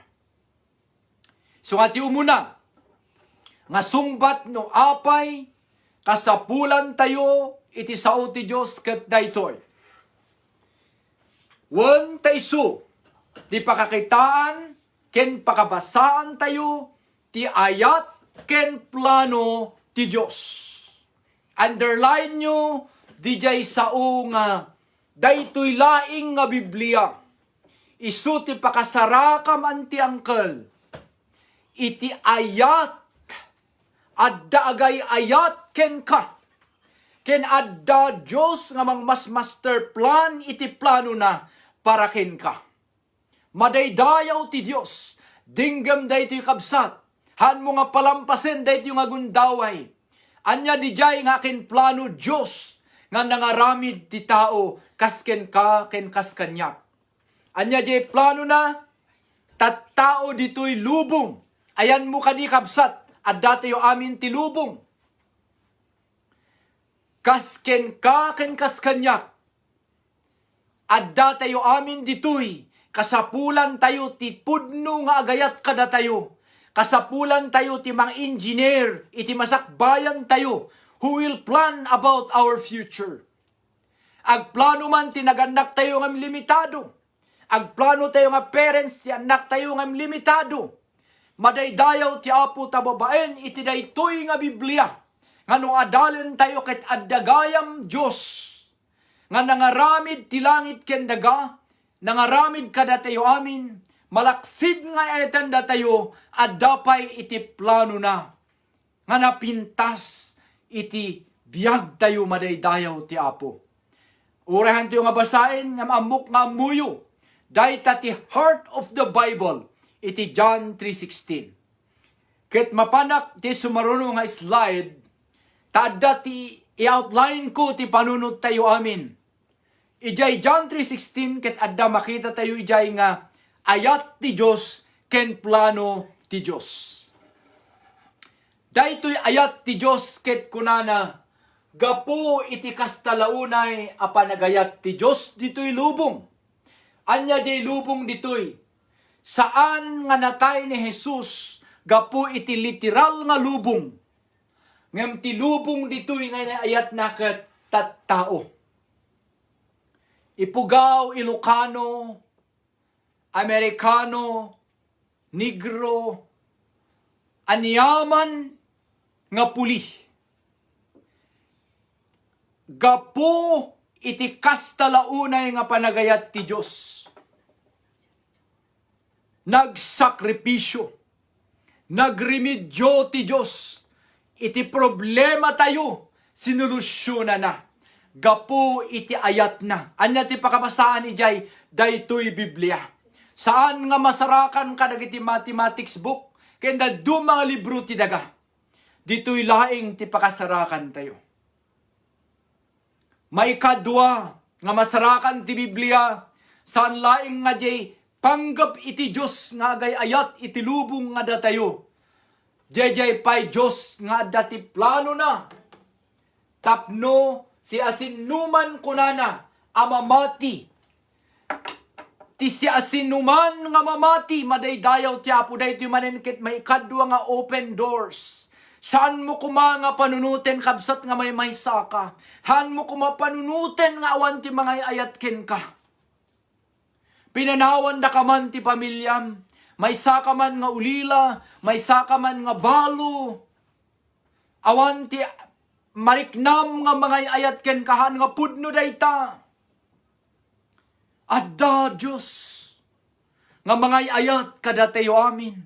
So nga ti umuna nga sungbat no apay kasapulan tayo iti sao ti Dios ket daytoy. Wen tayso ti pakakitaan ken pakabasaan tayo ti ayat ken plano ti Dios. Underline nyo dijay sao nga daytoy laing nga Biblia. Isu ti pakasarakam anti angkel. Iti ayat adda agay ayat ken ka. Ken adda Dios nga mas master plan iti plano na para ken ka. Madaydayaw ti Dios. Dinggam daytoy kabsat. Han mo nga palampasen daytoy nga gundaway. Anya dijay nga ken plano Dios nga nangaramid ti tao kasken ka ken kaskanyak. Anya di plano na tattao ditoy lubong. Ayan mo kadi kabsat at datayo amin ti lubong. Kasken ka ken kaskanyak. At datayo amin ditoy kasapulan tayo ti pudno nga agayat kada tayo. Kasapulan tayo ti mga engineer, iti masakbayan tayo, who will plan about our future. Agplano man ti naganak tayo ngam limitado. Agplano tayo nga parents ti anak tayo ngam limitado. Madaydayaw ti Apo tababaen iti daytoy nga Biblia. Ngano adalen tayo ket addagayam Dios. Nga nangaramid ti langit ken daga, nangaramid kada tayo amin. Malaksid nga etan da tayo at dapay iti plano na nga napintas iti biyag tayo madaydayaw ti Apo. Urahan tayo nga basahin nga maamok nga muyo. Dayta ti heart of the Bible iti John 3:16. Ket mapanak ti sumaruno nga slide Taadda ti i-outline ko ti panunod tayo amin. Ijay John 3:16 ket adda makita tayo ijay nga ayat ti Dios ken plano ti Dios. Daytoy ayat ti Dios ket kunana gapo iti kastalaunay a panagayat ti Dios ditoy lubong. Anya jay lubong ditoy. Saan nga natay ni Jesus gapo iti literal nga lubong. Ngem ti lubong ditoy nga ayat na ket tattao. Ipugaw, Ilocano, Amerikano, Negro, anyaman nga puli. Gapo iti kastalaunay nga panagayat ti Dios. Nagsakripisyo, nagremedyo ti Dios. Iti problema tayo, sinolusyonan na. Gapo iti ayat na. Anya ti pakabasaan ijay, daytoy Biblia. Saan nga masarakan ka dagiti mathematics book, kenda du mga libro ti daga. Dito'y laing ti pakasarakan tayo. Maikadwa nga masarakan ti Biblia, saan laing nga jay panggap iti Diyos nga agay ayat iti lubong nga datayo. Jay pay Diyos nga dati plano na. Tapno si asinuman kunana amamati. Ti si asinuman nga mamati madaydayaw ti Apo daytoy manen ket maikadwa nga open doors. Saan mo kumanga panunuten kabsat nga may maysaka. Han mo kumapanunuten nga awan ti mga ayat ken ka. Pinanawan da ka man ti pamilyam. May saka man nga ulila, may saka man nga balo. Awan ti mariknam nga mga ayat ken kahan nga pudno dayta. Adda Diyos nga mga ayat kadatayo amin.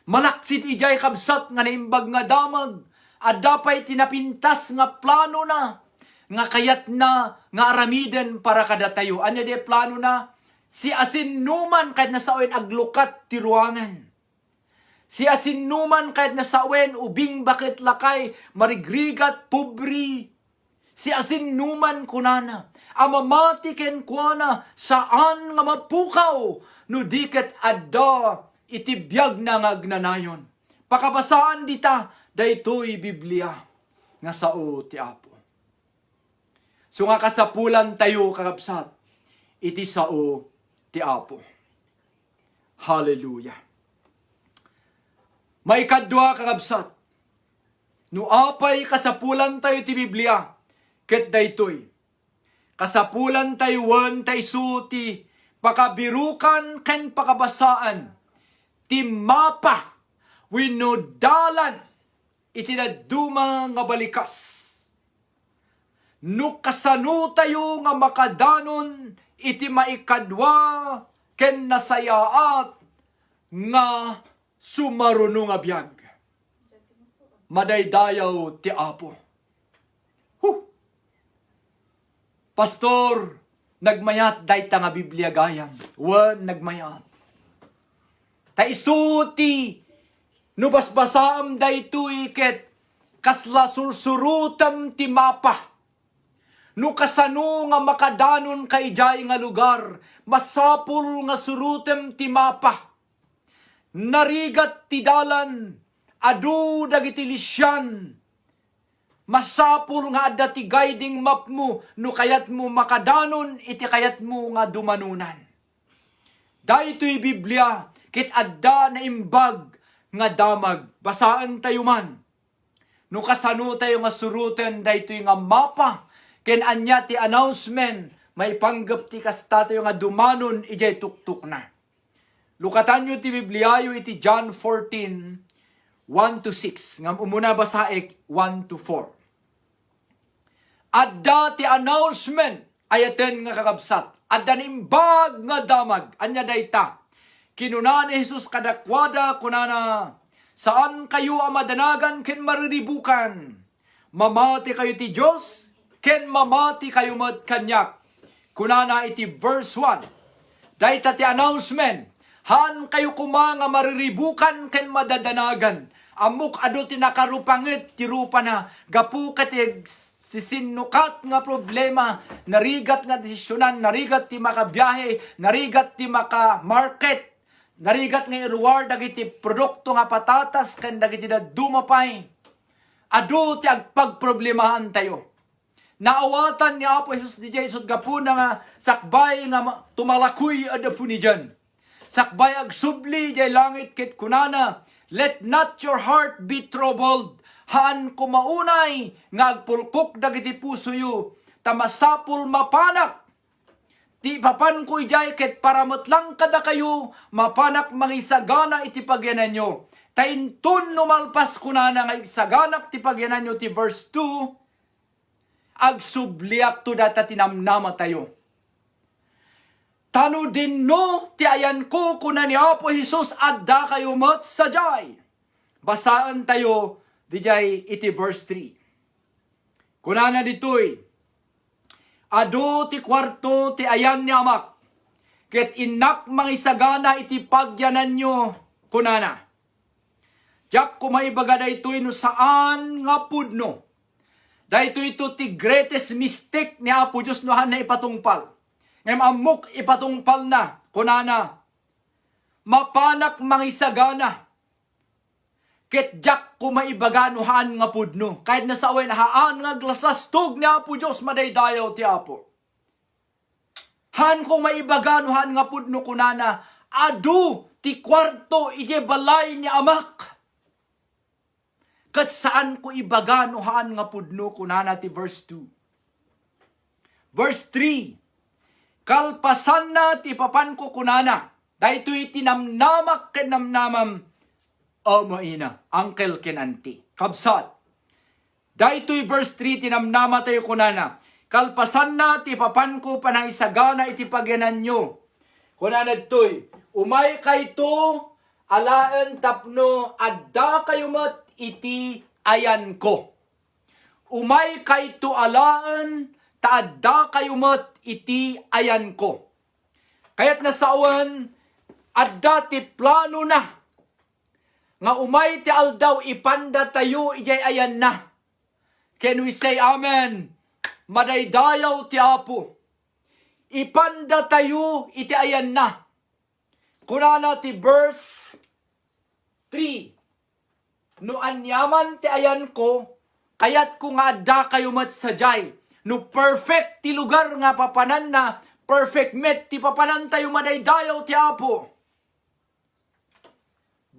Malaksit ijay kabsat nga naimbag nga damag. Adda pa'y tinapintas nga plano na. Nga kayat na nga aramiden para kadatayo. Anya de plano na? Si asinuman kahit nasawen aglukat ti ruangan. Si asinuman kahit nasawen ubing bakit lakay marigrigat pubri. Si asinuman kunana amamati ken kuana saan nga mapukaw no diket adda iti biag na ngagnanayon. Pakabasaan dita daytoy Biblia nga sao ti Apo. So nga kasapulan tayo kakabsat iti sao ti Apo. Hallelujah. May kadwa kakabsat. No apay kasapulan tayo ti Biblia ket daytoy. Kasapulan tayo wan tayo suti pakabirukan ken pakabasaan ti mapa winodalan iti daduma nga balikas. No kasano tayo nga makadanon iti maikadwa ken nasayaat nga sumaruno nga biag. Madaydayaw ti Apo. Pastor, nagmayat dayta nga Biblia gayam. Wan nagmayat. Ta isuti no basbasaam daytoy ket kasla sursurutam ti mapa. No kasano nga makadanon ka ijay nga lugar, masapul nga surutem ti mapa. Narigat ti dalan, adu dagiti lisyan. Masapul nga adda ti guiding map mo, no kayat mo makadanon, iti kayat mo nga dumanunan. Daytoy Biblia, kit adda na imbag nga damag, basaan tayo man. No kasano tayo nga suruten, daytoy nga mapa, ken anya ti announcement, may panggap ti kasta tayo nga dumanon, ijay tuktuk na. Lukatan nyo ti Bibliayo iti John 14, 1-6. Ngam umuna basaik 1-4. Adda ti announcement ayaten nga kakabsat. Adda nimbag nga damag. Anya dayta. Kinuna ni Jesus kadakwada kunana. Saan kayo amadanagan ken mariribukan? Mamati kayo ti Diyos ken mamati kayo mat kanyak. Kunana iti verse 1. Dayta ti announcement. Han kayo kuma nga mariribukan ken madadanagan. Amok ado ti nakarupangit ti rupa na gapu ket sisinukat nga problema, narigat nga desisyonan, narigat ti makabiyahe, narigat ti maka-market, narigat nga i-reward dagiti produkto nga patatas ken dagiti dumapay. Ado ti agpagproblemahan tayo. Naawatan ni Apo Jesus di jay isod gapuna nga sakbay nga tumalakuy adapo ni dyan. Sakbay agsubli jay langit ket kunana, let not your heart be troubled. Haan kumaunay nga agpulkok dagiti puso yu, tamasapul mapanak. Ti papan ko ijay ket paramot lang kada kayo, mapanak mangisagana iti pagyanan nyo. Taintun numalpas kunana nga isaganak ti pagyanan nyo ti verse 2, agsubliak to data tinamnama tayo. Tano din no, ti ayan ko kuna ni Apo Jesus adda kayo mat sajay. Basaan tayo, dijay iti verse 3. Kunana ditoy, ado ti kwarto ti ayan ni Amak, ket inak mangisagana iti pagyanan nyo, kunana. Diyak kumaibaga da ito'y no saan nga pudno. Da ito ti greatest mistake ni Apo Diyos nohan na ipatungpal. Ngayon amok ipatungpal na, kunana, mapanak mangisagana, ket diyak kumaibaganuhan nga pudno. Kahit nasa away na haan nga glasastog ni Apo Diyos madaydayaw ti Apo. Han kung maibaganuhan nga pudno kunana, adu ti kwarto ije balay ni Amak. Kat saan ko ibaganuhan nga pudno kunana ti verse 2. Verse 3, kalpasan na ti papan ko kunana, daytoy tinamnamak ken namnamam, ina, uncle ken auntie. Kabsat. Daytoy verse 3 tinamnama tayo kunana. Kalpasan na ti papan ko panang isagana iti pagyanan nyo. Kunana toy, umay kayto alaan tapno adda kayo mat iti ayan ko. Umay kayto alaan taadda kayo mat iti ayan ko. Kaya't nasawan adda ti plano na nga umay ti aldaw ipanda tayo ijay ayan na. Can we say amen? Madaydayaw ti Apo. Ipanda tayo iti ayan na. Kunana ti verse 3. No anyaman ti ayan ko, kayat ko nga adda kayo mat sajay. No perfect ti lugar nga papanan na, perfect met ti papanan tayo madaydayaw ti Apo.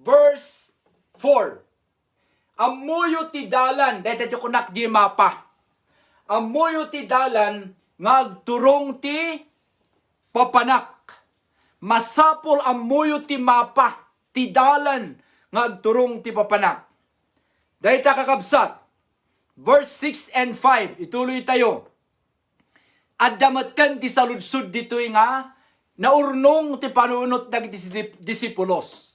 Verse 4. Amuyo ti dalan, dahil tayo kunak di mapa. Amuyo ti dalan, ngagturong ti papanak. Masapol amuyo ti mapa, ti dalan, ngagturong ti papanak. Dahil ta kakabsat. Verse 6 and 5, ituloy tayo. Addamatkan ti saludsud dito'y nga, naurnong ti panunot dagiti disipulos.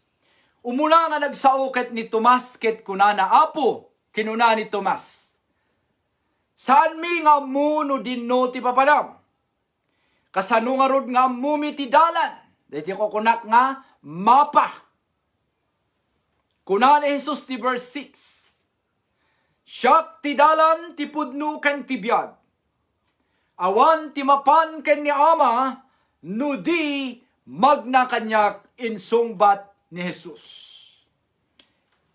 Umuna nga nagsauket ni Tomas ket kunana, Apo, kinuna ni Tomas. Saan mi nga muno dinno ti papanam? Kasano nga rod nga mumi ti dalan? Dito ko kunak nga mapa. Kunana Jesus ti verse 6. Siyak ti dalan ti pudno ken ti biyag. Awan ti mapan ken ni Ama, no di magna kanyak insungbat ni Jesus.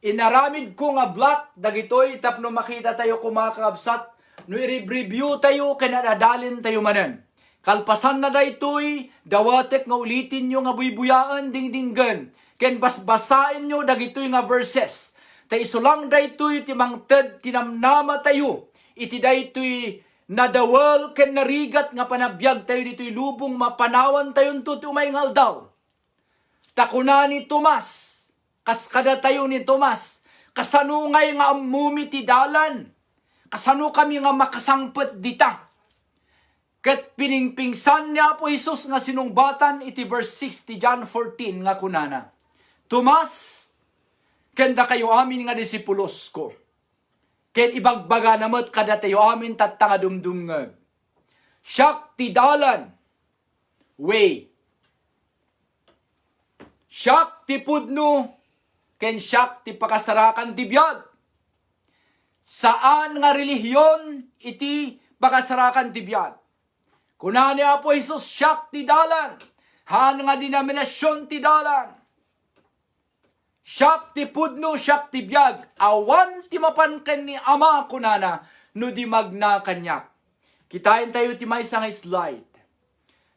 Inaramid ko nga black, dagitoy tapno makita tayo kumakabsat, no i-review tayo, kanadalin tayo manen. Kalpasan na daytoy, dawatek nga ulitin nyo nga buybuyaan dingdinggan, ken basbasain nyo dagitoy nga verses. Ta isulang daytoy ti mangted tinamnama tayo, iti daytoy nadawal ken narigat nga panabiyag tayo ditoy lubong mapanawan tayon to ti umay ngaldaw. Takuna ni Tomas, kaskada tayo ni Tomas, kasano ngay nga amumi ti dalan, kasano kami nga makasangpet dita. Ket piningpingsan niya po Jesus nga sinungbatan iti verse 6 ti John 14 nga kunana. Tomas, kenda kayo amin nga disipulos ko. Ken ibagbaga namat kada tayo amin tatta nga dumdumngag. Siyak ti dalan, way. Siyak ti pudno, ken siyak ti pakasarakan ti biag. Saan nga relihiyon iti pakasarakan ti biag? Kuna ni Apo Jesus siyak ti dalan. Han nga denominasyon ti dalan. Siyak ti pudno, siyak ti biag. Awan ti mapanken ni Ama kunana no di magna kanyak. Kitain tayo ti may nga slide.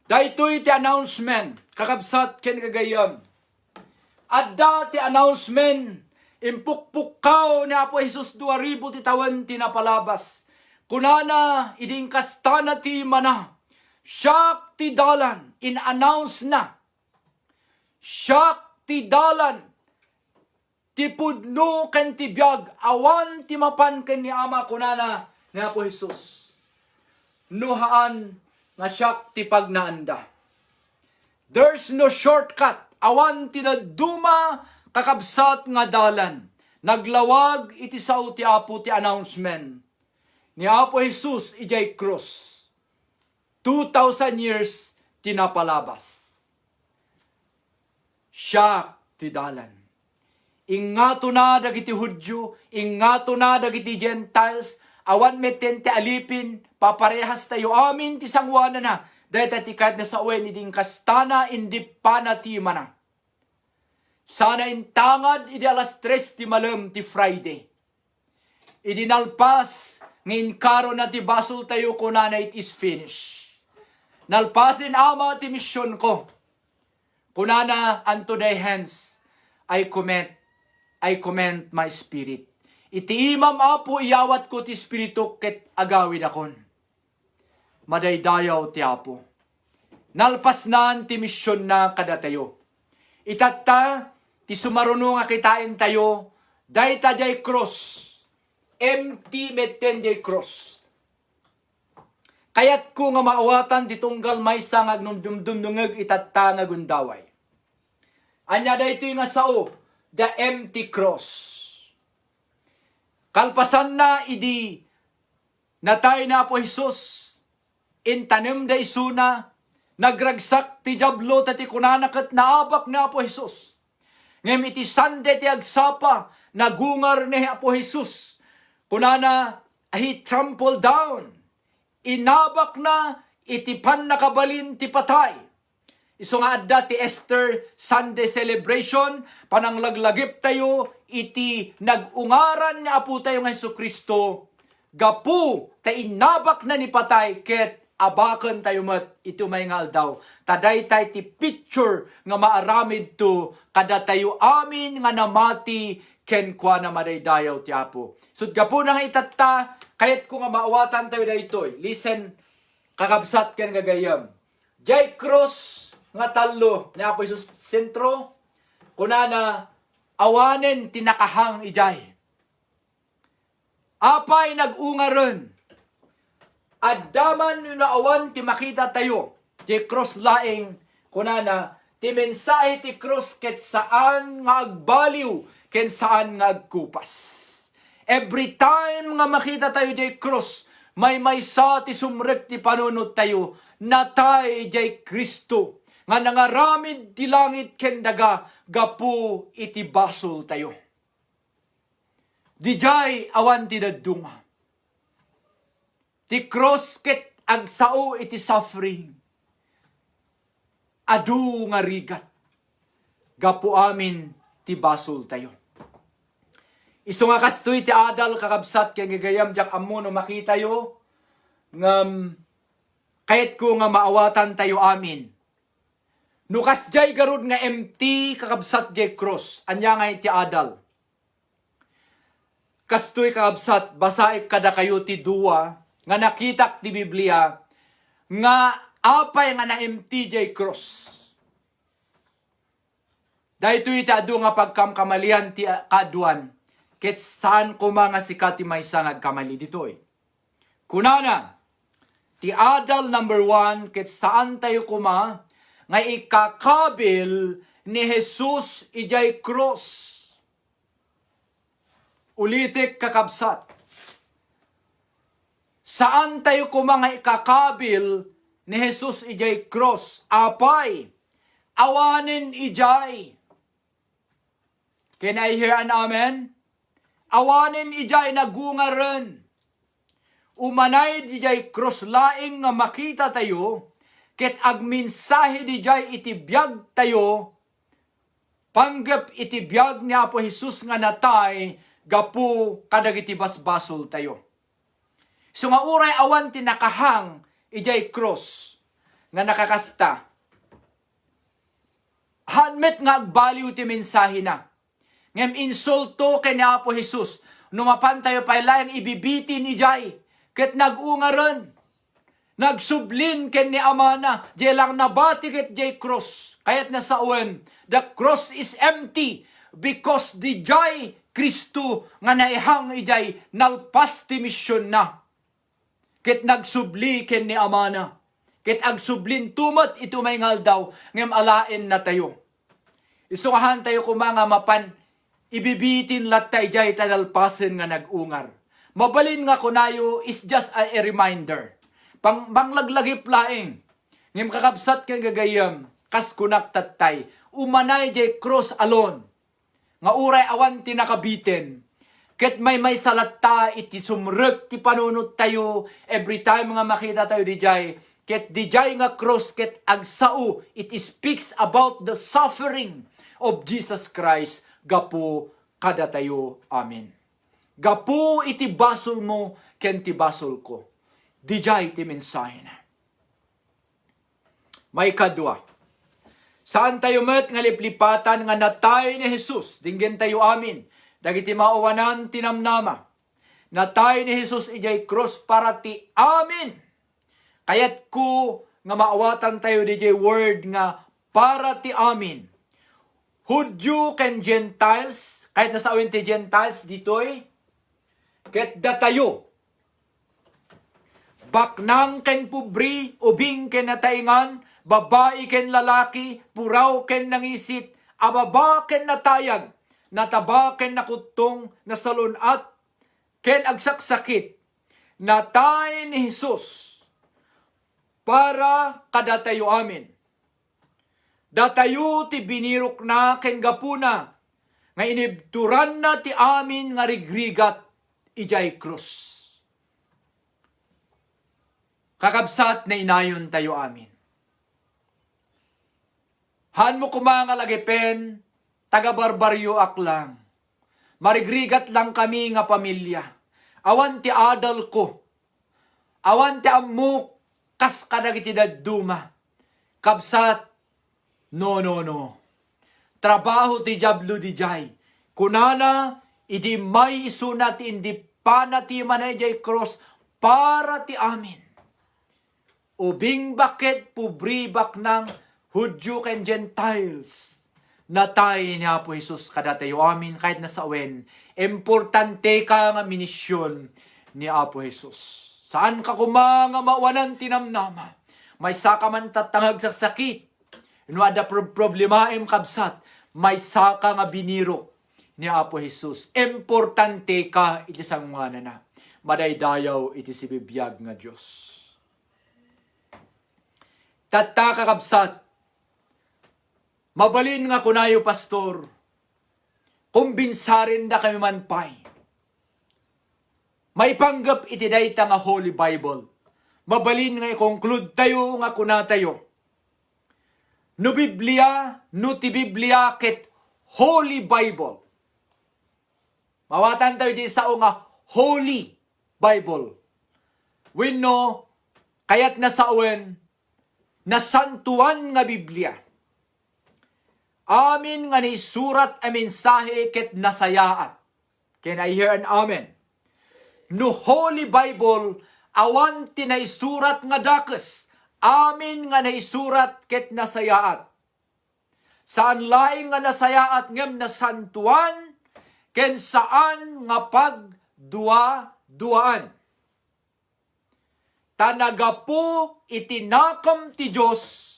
Daytoy ti announcement. Kakabsat ken kagayam. Adda ti announcement. Impukpukaw ni Apo Jesus 2000 ti tawan ti napalabas. Kunana iding kastana ti mana. Siyak ti dalan. In-announce na. Siyak ti dalan. Ti pudno ken ti biag. Awan ti mapan ken ni Ama kunana ni Apo Jesus. Nuhaan nga siyak ti pagnaanda. There's no shortcut. Awan ti naduma kakabsat nga dalan. Naglawag iti sao ti Apo ti announcement. Ni Apo Jesus ijay cross. 2,000 years tinapalabas. Siya ti dalan. Ingato na dagiti Hudyo, ingato na dagiti Gentiles, awan meten ti alipin, paparehas tayo amin ti sangwana na, dahil tatikad na sa uwen, iding kastana, indi panatima na. Sana intangad, idi alas 3 ti malam ti Friday. Idi nalpas, ngayon karo na ti basol tayo ko na it is finished. Nalpasin Ama ti misyon ko. Kunana unto thy hands I commend my spirit. Iti imam Apo iyawat ko ti spiritu ket agawid akon. Madaydayaw ti Apo. Nalpasnan ti misyon na kada tayo. Itatta ti sumaruno nga kitain tayo dayta jay cross. Empty meten jay cross. Kayat ko nga maawatan di tunggal may sangag nung dumdumdungag itatta nga gundaway. Anya da ito nga sao, the empty cross. Kalpasan na idi natay na Apo Jesus, intanim da isuna, nagragsak ti jablo tati kunanakat naabak na Apo Jesus. Ngem iti sande ti agsapa, nagungar ni Apo Jesus. Kunana, he trampled down. Inabak na, itipan nakabalin ti patay. Iso nga adda ti Easter Sunday celebration, pananglaglagip tayo, iti nagungaran ni Apo tayo ng Jesucristo, gapu, ta inabak na ni patay, ket abakan tayo mat, ito may nga aldaw. Taday tayo ti picture nga maaramid to, kada tayo amin nga namati, ken kwa na madaydayaw ti Apo. So gapu na nga itatta, kayat ko nga maawatan tayo na ito'y. Listen, kakabsat ken gagayam. Jay cross nga talo ni Apo Jesus sentro, kunana awanen tinakahang ijay. Apay nagungaron. Addaman yung naawan ti makita tayo. Jay cross laing, kunana, ti mensahe ti cross ket saan nga agbaliw, ken saan nga agkupas. Every time nga makita tayo jay cross, may sa ti sumrek ti panunod tayo, natay jay Kristo, nga nangaramid ti langit ken daga, gapu iti basol tayo. Dijay awan ti daduma. Ti cross ket agsao iti suffering. Adu nga rigat. Gapu amin ti basol tayo. Iso nga kastoy ti adal kakabsat kaya gagayam jak amuno makita yo ngam kayat ko nga maawatan tayo amin. Nukas jay garud nga empty kakabsat jay cross. Anya nga ti adal. Kastoy kakabsat basaip kada kayo ti duwa nga nakitak ti Biblia nga apay nga na empty jay cross. Dahito iti adu nga pagkamkamalian ti kaduan. Ket saan ko mga sikat ti may sangag kamali ditoy. Kunana, ti adal number 1, ket saan tayo kuma nga ikakabil ni Jesus ijay cross. Ulitik kakabsat. Saan tayo kuma nga ikakabil ni Jesus ijay cross? Apay, awanin ijay. Can I hear an amen? Awanin ijay nagungaran. Umanay dijay krosslaing nga makita tayo, ket agmensahe dijay itibiyag tayo, panggap itibiyag ni Apo Jesus nga natay, gapu kadagiti basbasol tayo. So nga uray awan tinakahang ijay cross nga nakakasta. Hanmet nga agbaliw ti mensahe na. Ngem insulto kay ni Apo Jesus. Numapan tayo pailayang ibibitin ijay. Ket nagungaran. Nagsublin ken ni Amana. Jay lang nabati ket jay cross. Kayat na sawen. The cross is empty. Because di jay Kristo nga naihang ijay nalpas ti misyon na. Ket nagsubli ken ni Amana. Ket agsublin tumat ito may ngal daw. Ngem alain na tayo. Isukahan tayo kumanga mapan. Ibibitin latay jay tadalpasen nga nagungar. Mabalin nga kunayo is just a reminder. Banglaglagip laing. Ngem kakabsat kang gagayam. Kas kunak tatay. Umanay jay cross alone. Nga uray awan tinakabitin. Ket may salata iti sumrek ti panunot tayo. Every time nga makita tayo di jay. Ket di jay nga cross ket agsao. It speaks about the suffering of Jesus Christ. Gapu kada tayo. Amen. Gapu iti basol mo, ken ti basol ko. Dijay ti mensahe na. May kadwa. Saan tayo met nga liplipatan nga natay ni Jesus? Dinggen tayo amin. Dagiti mauwanan tinamnama. Natay ni Jesus ijay cross para ti amin. Kayat ko nga maawatan tayo dijay word nga para ti amin. Hudyo ken Gentiles, kahit nasa awin ti Gentiles ditoy, ket datayo. Baknang ken pubri, ubing ken nataingan, babae ken lalaki, puraw ken nangisit, ababa ken natayag, nataba ken nakutong, nasalunat, ken agsaksakit. Natay ni Jesus para kadatayo amin. Datayo ti binirok na ken gapuna, nga inibturan na ti amin nga rigrigat ijay krus. Kakabsat na inayon tayo amin. Han mo kumanga lagipen, taga-barbaryo aklang. Marigrigat lang kami nga pamilya. Awan ti adal ko. Awan ti amok, kas kadagiti dadduma. Kabsat, no. Trabaho ti jablo di jay. Kunana, iti may isunat indi panati manay cross para ti amin. Ubing bakit pubribak ng Hudyo ken Gentiles. Natay ni Apo Jesus kadatayo amin kahit nasa awen. Importante ka nga minisyon ni Apo Jesus. Saan ka kumanga mawanan tinamnama? May saka man tatangag sa sakit. No ada problemaim kabsat. May saka nga biniro ni Apo Jesus. Importante ka iti sangwana na. Madaydayaw iti si bibiyag nga Diyos. Tatta kakabsat. Mabalin nga kunayo pastor. Kumbinsarin da kami manpay. May panggap iti dayta nga Holy Bible. Mabalin nga i-conclude tayo nga kunatayo. No Biblia, no ti Biblia ket Holy Bible. Mawatan tayo di sao nga Holy Bible. Wenno kayat nasawen na santuan nga Biblia. Amin nga ni surat a mensahe ket nasayaat. Can I hear an amen? No Holy Bible, awan tinaisurat nga dakes. Amin nga naisurat ket nasayaat. Saan laing nga nasayaat ngem nasantuan, ken saan nga pagdua-duaan. Tanagapo itinakam ti Diyos,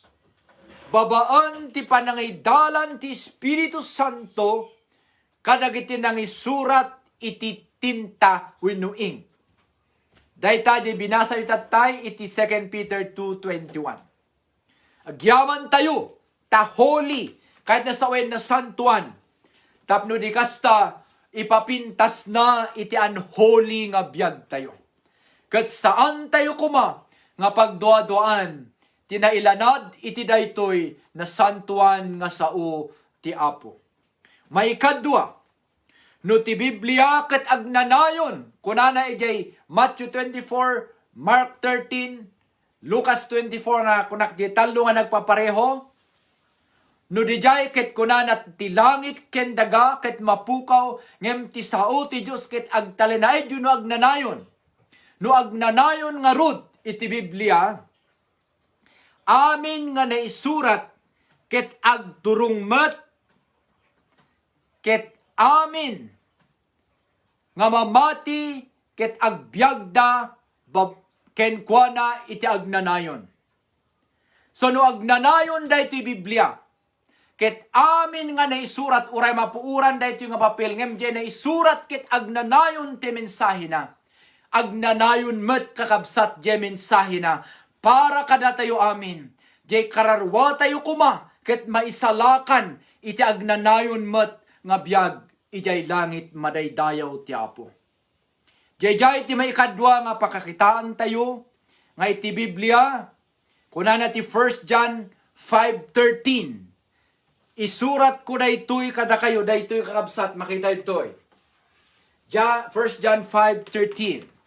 babaan ti panangaydalan ti Espiritu Santo, kadagiti nangisurat iti tinta winuing. Dayta di binasa itatay iti 2 Peter 2:21. Agyaman tayo, ta holy, kahit nasawen na santuan. Tapno di kasta, ipapintas na iti unholy nga biyag tayo. Kat saan tayo kuma, nga pagduaduan, tinailanad iti daytoy na santuan nga sao ti Apo. May kadwa, no ti Biblia ket agnanayon, kunana ijay Matthew 24, Mark 13, Lucas 24 na kunak di talo nga nagpapareho, no dijay ket kunana ti langit ken daga ket mapukaw ngem ti sao ti Dios ket agtalenay no agnanayon. No agnanayon nga rod iti Biblia, amin nga naisurat ket agturungmet ket amin nga mamati ket agbyagda ken kuana iti agnanayon. So no agnanayon daytoy Biblia, ket amin nga naisurat uray mapuuran daytoy nga papel ngem di naisurat ket agnanayon ti mensahe na. Agnanayon met kakabsat di mensahe na para kada tayo amin. Di kararwa tayo kuma ket maisalakan iti agnanayon met nga biyag ijay langit madaydayaw ti Apo. Jay ti maikadwa nga pakakitaan tayo nga iti Biblia, kunana ti 1 John 5:13. Isurat ko daytoy kada kayo, daytoy kakabsat, makita itoy. 1 John 5:13.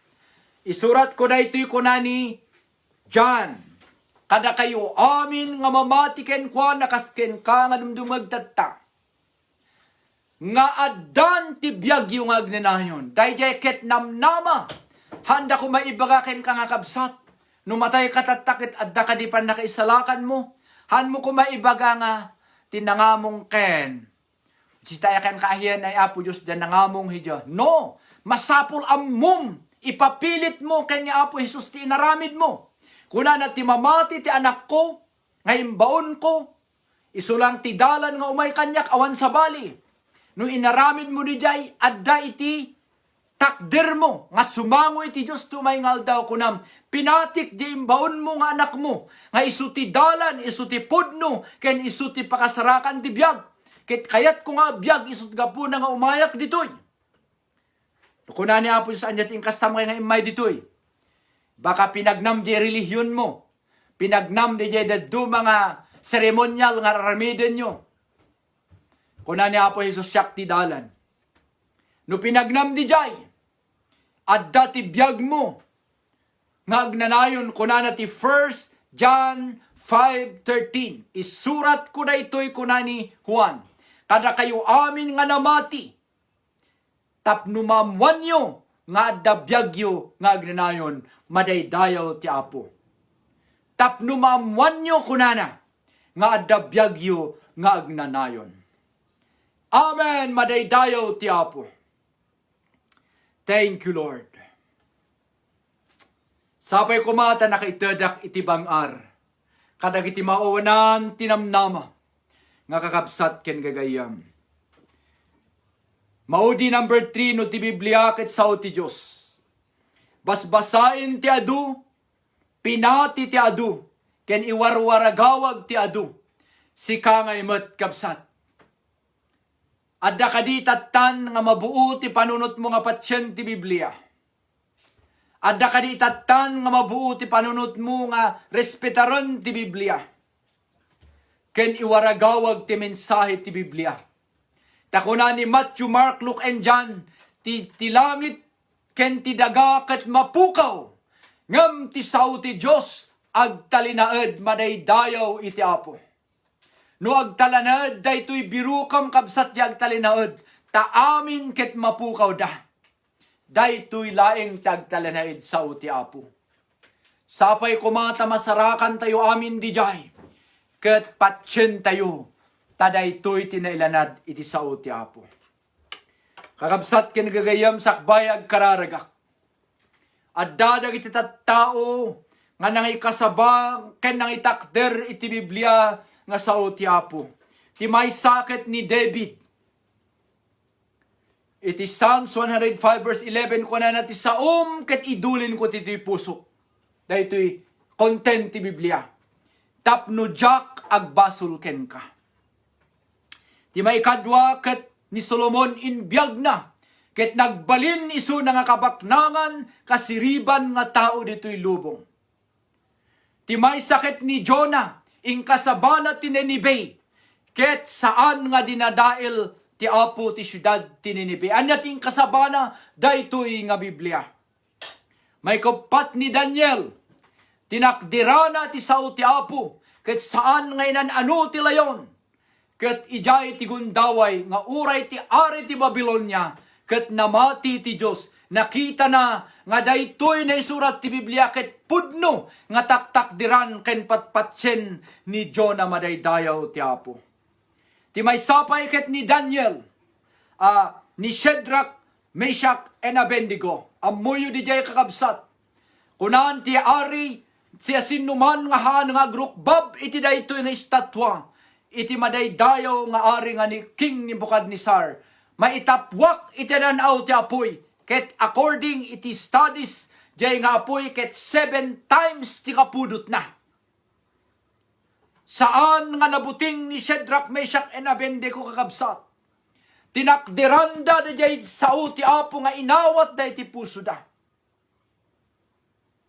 Isurat ko daytoy kunani John, kada kayo amin nga mamati ken kwa nakasken ka nga dumdumagtatta. Nga addan ti biyag yung agnanayon. Dayjay ket namnama. Handa ko maibaga ken ka nga kabsat. Numatay katattakit adda ka di pan nakaisalakan mo. Han mo ko maibaga nga tinangamong ken. Sitaya ken kaahiyan ay Apo Diyos dyan nangamong hidya. No! Masapul ammum. Ipapilit mo ken ni Apo Jesus ti inaramid mo. Kuna na ti mamati ti anak ko, nga imbaon ko, isulang ti dalan nga umay kanyak awan sa bali. No inaramid mo ni jay, adda iti takder mo, nga sumango iti Diyos tumay ngal daw kunam, pinatik di imbaon mo nga anak mo, nga isu ti dalan, isu ti pudno, ken isu ti pakasarakan ti biyag. Ket kayat ko nga biyag, isu ti gapuna nga umayak ditoy. Kuna ni Apo sa anyat ing kastam nga imay ditoy. Baka pinagnam di relihiyon mo. Pinagnam di daddo mga seremonyal nga raramiden nyo. Kuna ni Apo Jesus siyak ti dalan. No pinagnam di jay, adda ti biyag mo. Nga agnanayon kuna na ti 1 John 5:13. Isurat ko na ito'y kuna ni Juan. Kada kayo amin nga namati. Tapnumamwan nyo nga adda biyagyo nga agnanayon madaydayaw ti Apo. Tapnumamwan nyo kunana nga adda biyagyo nga agnanayon. Amen, madaydayaw ti Apo. Thank you, Lord. Sapay kumata nakaitadak iti bangar. Kadag iti mauwanan tinamnama. Nga kakabsat ken gagayam. Maudi number 3 no ti Biblia ket sao ti Diyos. Basbasain ti adu, pinati ti adu, ken iwarwaragawag ti adu. Sika nga imet kabsat. Adda kadi tattan nga mabuo ti panunot mo nga patsyen ti Biblia. Adda kadi tattan nga mabuo ti panunot mo nga respetaron ti Biblia. Ken iwaragawag ti mensahe ti Biblia. Takuna ni Matthew, Mark, Luke, and John, ti langit ken ti daga ket mapukaw. Ngem ti sao ti Dios agtalinaed madaydayaw iti Apo. No agtalanad daytoy biru kam kabsat di agtalinaed, ta amin ket mapukaw da. Daytoy laeng tagtalanaed sao ti Apo. Sapay kumata masarakan tayo amin di jay. Ket patsyen tayo. Tadaytoy tinailanad iti sao ti Apo. Kakabsat ken gagayam sakbay ag kararagak. Adda dagiti tattao nga nangikasabang ken nangitakder iti Biblia nga sao ti Apo. Ti maysaket ni David. Iti Psalms 105 verse 11 kunana ti saom ket idulin ko ti puso. Daytoy content ti Biblia. Tapno jak agbasol ken ka. Ti maikadwa ket ni Solomon inbiyag na. Ket nagbalin iso na nga kabaknangan kasiriban nga tao dito'y lubong. Ti may sakit ni Jonah, ing kasabana ti Ninibe, ket saan nga dinadail ti apo ti syudad ti Ninibe. Anya ti kasabana, daytoy nga Biblia. May kapat ni Daniel, tinakdirana ti sao ti apo, ket saan nga inanano ti layon, ket ijay ti gundaway, nga uray ti ari ti Babilonia, ket namati ti Diyos. Nakita na nga daytoy na isurat ti Biblia ket pudno nga taktakdiran ken patpatsen ni Jonah madaydayaw ti apo. Ti may sapay ket ni Daniel, ni Shadrach, Meshach, and Abednego. Amuyo di jay kakabsat. Kunan ti ari, siya sinuman nga haan nga grukbab, iti daytoy nga estatwa. Iti madaydayaw nga ari nga ni King Nebuchadnezzar. Maitapwak iti nanaw ti apoy. Ket according iti studies, jay nga apoy ket 7 times ti kapudot na. Saan nga nabuting ni Shadrach, Meshach, and Abednego kakabsat? Tinakdiranda da jay sao ti apo nga inawat da iti puso da.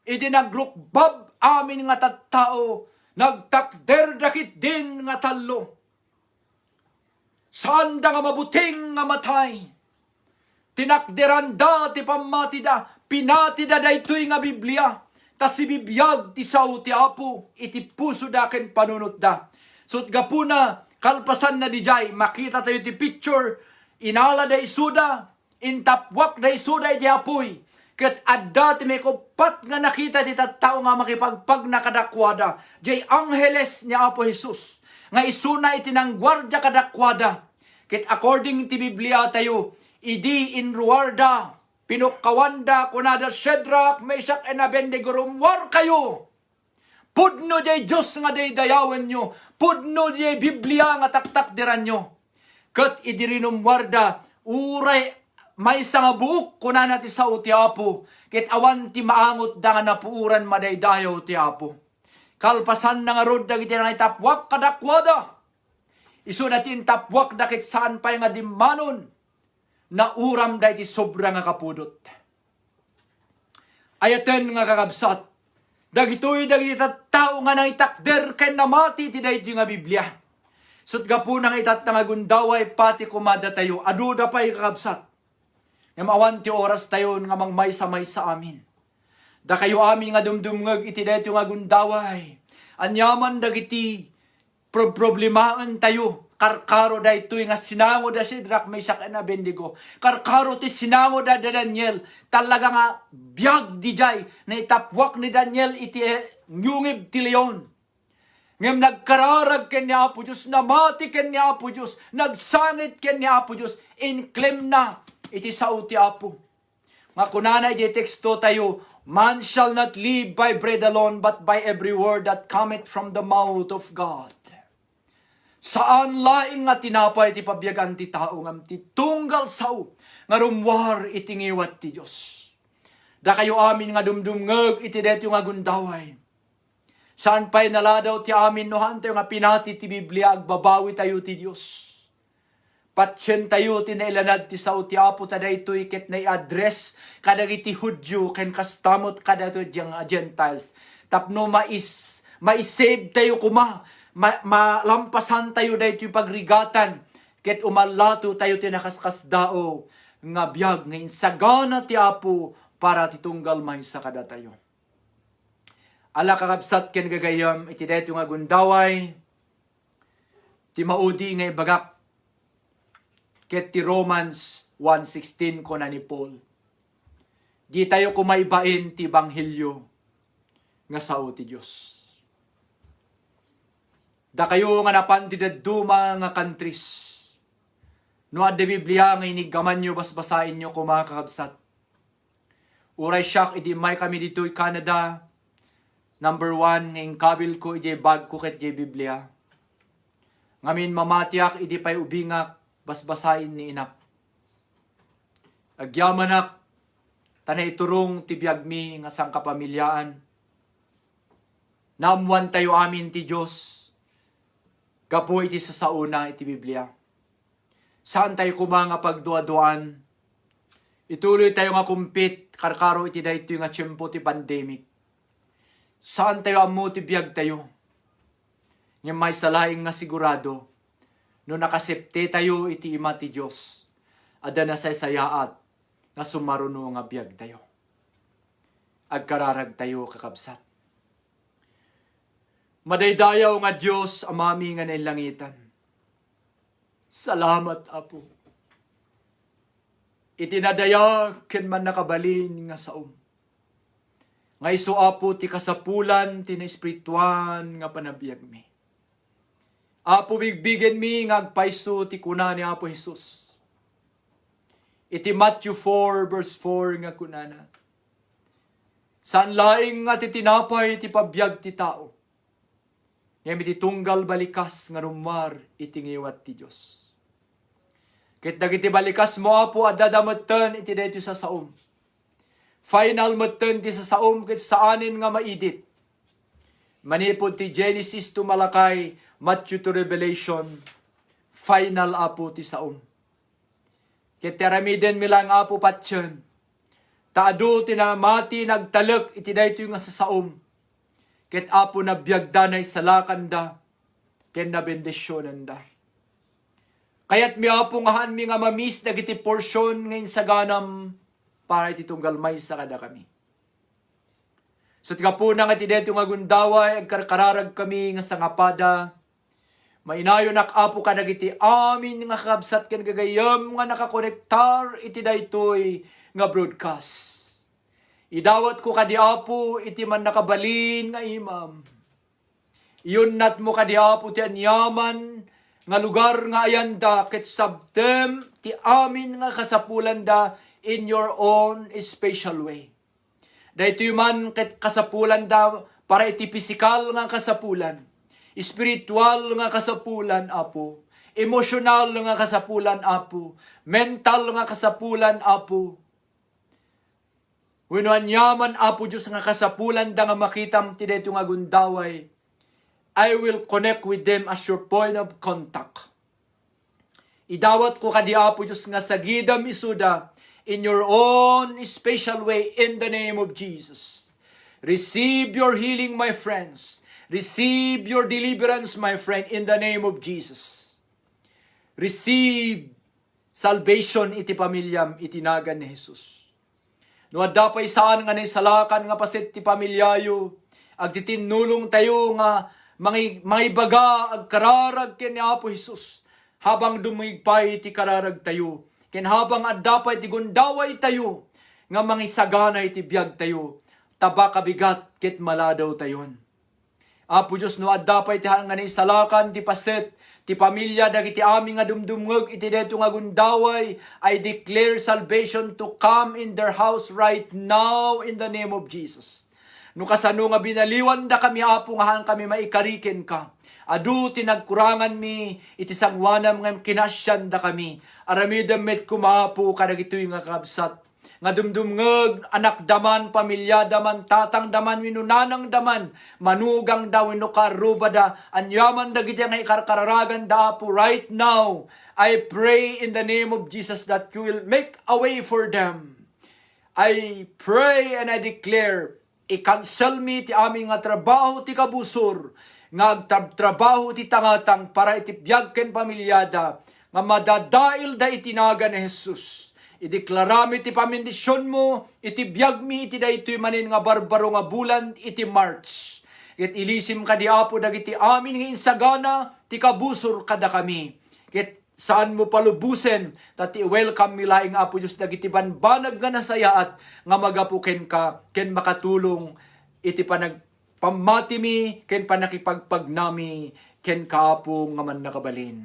Iti nagrukbab amin nga tattao, nagtakder dakit din nga talo. Saan da nga mabuting nga matay? Tinakdiranda ti pamati da, pinati da daytoy nga Biblia. Tas si bibiyag ti sao ti apo, iti puso da ken panunot da. Sut gapuna, kalpasan na di jay, makita tayo ti picture, inala da isuda, intapwak da isuda iti apoy. Ket adda ti may kupat nga nakita ti tattao nga makipagpag nakadakwada. Jay angheles ni Apo Jesus. Nga isuna iti nang gwardya kadakwada. Ket according ti Biblia tayo, idi inruarda, pinukawanda, kunada Shadrach, Meshach, and Abednego, rumwar kayo. Pudno jay Diyos nga day dayawan nyo. Pudno jay Biblia nga taktakdiran nyo. Ket idirinumwarda, uray may nga buok kunana ti sao ti apo. Ket awan ti maangot da nga napuuran madaydayaw ti apo. Kalpasan na nga rod dagiti nga itapwak kadakwada. Isu natin tapwak dakit saan pa nga dimanon na uram da iti sobra nga kapudot. Ayaten nga kakabsat, dagitoy dagiti tattao nga naitakder ken namati ti daytoy nga Biblia. Sut gapu nang itat nga gundaway pati kumada tayo, aduda pa'y kakabsat. Nga mawan ti oras tayo nga mangmay sa amin. Da kayo amin nga dumdumngag iti daytoy nga gundaway. Anyaman dagiti problemaan tayo. Karkaro da ito'y nga sinango da Shadrach, Meshach, and Abednego. Karkaro ti sinango da Daniel. Talaga nga biyag di jay na itapwak ni Daniel iti nyungib ti leon. Ngem nagkararag ken ni Apo Diyos, namati ken ni Apo Diyos, nagsangit ken ni Apo Diyos, inclaim na iti sao ti Apo. Nga kunana iti teksto tayo, man shall not live by bread alone, but by every word that cometh from the mouth of God. Saan laing nga tinapay ti pabyagan ti tao ngam ti tunggal sao nga rumwar iti ngiwat ti Diyos. Da kayo amin nga dumdumngeg iti deto nga gundaway. Saan pa'y naladaw ti amin nohan tayo nga pinati ti Biblia agbabawi tayo ti Diyos. Patsyen tayo ti nailanad ti sao ti Apo taday ito'y ket na i-address kadagiti Hudyo ken kastamot kadagiti Gentiles. Tapno mais-save tayo kuma. Malampasan tayo dahito yung pagrigatan, ket umalato tayo tinakaskas dao, nga biyag, nga insagana ti Apo, para titunggal may sa kada tayo. Ala kakabsat ken gagayam, iti dahito nga gundaway, ti maudi nga ibagak, ket ti Romans 1:16 ko na ni Paul. Di tayo kumaybain ti Banghilyo, nga sao ti Diyos. Da kayo nga napantidad duma nga countries. No adde Biblia nga inigaman nyo, basbasain nyo kung mga kakabsat. Uray siyak, idi may kami dito'y Canada. Number 1, ng kabil ko, idi bag ko ket di Biblia. Ngamin mamatiak, idi pa'y ubingak, basbasain ni inak. Agyamanak, tanay turong tibiyag mi nga sang kapamilyaan. Naamwan tayo amin ti Diyos. Gapo iti sa sauna iti Biblia. Saan tayo kumanga pagduaduan? Ituloy tayo nga kumpit, karkaro iti dayto nga tiyempo ti pandemic. Saan tayo ammo ti biyag tayo? Nga may salaing nga sigurado, no nakasepte tayo iti ima ti Diyos, ada na sayaat nga sumaruno nga biyag tayo. Agkararag tayo kakabsat. Madaydayaw nga Diyos amami nga nailangitan. Salamat, Apo. Itinadaya ken man nakabalin nga saom. Nga iso, Apo, ti kasapulan, ti na espirituan nga panabiyag mi. Apo, bigbigen mi nga agpaiso ti kuna ni Apo Jesus. Iti Matthew 4 verse 4 nga kunana. Saan laing nga ti tinapay ti pabiyag ti tao. Ngayon iti tunggal balikas nga rumar iti ngiwat ti Diyos. Ket dagiti balikas mo, Apo, adadamatan iti dayto sa saom. Final matan ti sa saom ket saanin nga maidit. Manipod ti Genesis to Malakay, Matthew to Revelation, final, Apo, ti saom. Ket teramiden mi lang, Apo, patyan. Taado tinamati nagtalek iti dayto nga sa saom. Ket Apo na biyagdanay salakanda ken na bendisyonan da. Kayat mi, Apo, ngahan mi nga mamis dagiti porsyon ngayon sa ganam para iti tunggal may sa kada kami. So tiga po na nga iti dayto nga gundaway agkarkararag kami nga sangapada. Mainayon ak, Apo, kadagiti amin nga kakabsat ken gagayam nga nakakonektar iti daytoy nga broadcast. Idawat ko kadi, Apo, iti man nakabalin nga imam. Iyon nat mo kadi, Apo, ti anyaman nga lugar nga ayanda ket sabtem ti amin nga kasapulan da in your own special way. Daytoy man ket kasapulan da para iti pisikal nga kasapulan, spiritual nga kasapulan, Apo, emosyonal nga kasapulan, Apo, mental nga kasapulan, Apo. Wenno anyaman, Apo Diyos, nga kasapulan da nga makitam ti dayto nga gundaway, I will connect with them as your point of contact. Idawat ko kadi, Apo Diyos, nga sagidam isuda in your own special way in the name of Jesus. Receive your healing, my friends. Receive your deliverance, my friend, in the name of Jesus. Receive salvation iti pamilyam itinagan ni Jesus. No adapay saan nga salakan nga paset ti pamilyayo, agtitinulong tayo nga mga ibaga agkararag ken ni Apo Jesus, habang dumigpay ti kararag tayo, ken habang adapay ti gundaway tayo, nga mga saganay ti biag tayo, taba kabigat ket maladaw tayon. Apo Diyos, no adapay ti nga salakan ti paset ti pamilya dagiti aming nga dumdumngeg iti dayto nga gundaway, I declare salvation to come in their house right now in the name of Jesus. No kasano nga binaliwan da kami, Apo, nga kami maikariken ka. Adu tinagkurangan mi iti sangwanam nga kinasyan da kami. Aramidam met kumapo kadagitoy nga kabsat. Nga dumdumngeg anak daman, pamilya daman, tatang daman, winunanang daman, manugang daw no karubada, anyaman dagiti nga ikarkararagan da, Apo, right now. I pray in the name of Jesus that you will make a way for them. I pray and I declare, i-cancel mi ti aming nga trabaho ti kabusor, nga trabaho ti tangatang para iti biag ken pamilyada, nga madadail da itinaga ni Jesus. Ideklarami ti pamindisyon mo, iti biag mi iti daytoy manin nga barbaro nga bulan iti March. Ket ilisim ka di, Apo, dagiti amin nga insagana ti kabusor kada kami. Ket saan mo palubusen, tati welcome mi laing, Apo Diyos, dagiti banbanag nga nasayaat, nga magapuken ka, ken makatulong, iti pamati mi, ken panakipagpagnami, ken kaapo nga man nakabalin.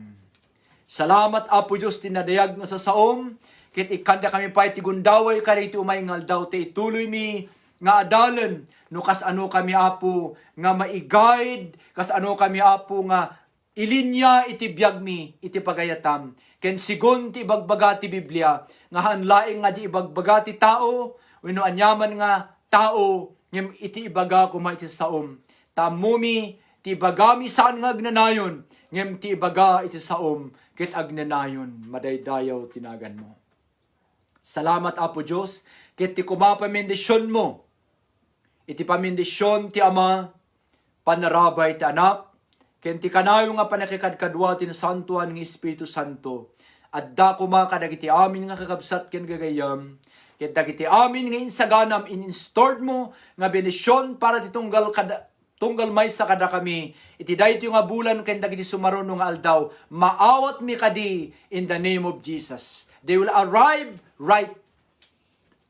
Salamat, Apo Diyos, tinadayag nga sa saom, ket ikanda kami pa iti gundaway, kariti umay ngal daw, te ituloy mi, nga adalan, no kas ano kami, Apo, nga maiguide, kas ano kami, Apo, nga ilinya iti biag mi, iti pagayatam. Ken sigon ti ibagbaga ti Biblia, nga hanlaing nga di ibagbaga ti tao, wenno anyaman nga tao, ngem iti ibaga kuma iti saom. Tamumi, ti ibagami saan nga agnanayon, ngem ti ibaga iti saom, ket agnanayon, madaydayaw tinagan mo. Salamat Apo Diyos, ket ti kumapamindisyon mo, iti pamindisyon ti Ama, panarabay ti Anak, ken ti kanayo nga panakikadkadwa ti nasantuan ng Espiritu Santo, at da kuma kadagiti amin nga kakabsat ken gagayam, ket dagiti amin nga insaganam in-installed mo nga benisyon para ti tunggal maysa kada kami, iti dayto nga bulan ken dagiti sumaruno nga aldaw, maawat mi kadi in the name of Jesus. They will arrive right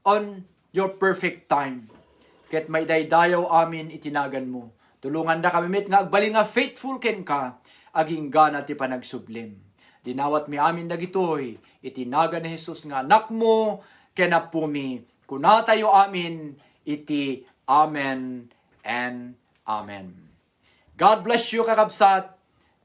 on your perfect time. Ket may daydayaw amin itinagan mo. Tulungan da kami met nga agbaling nga faithful ken ka, aging gana ti panagsublim. Dinawat mi amin dagitoy, itinagan ni Jesus nga anak mo, ken apumi, kunatayo amin, iti amen and amen. God bless you kakabsat,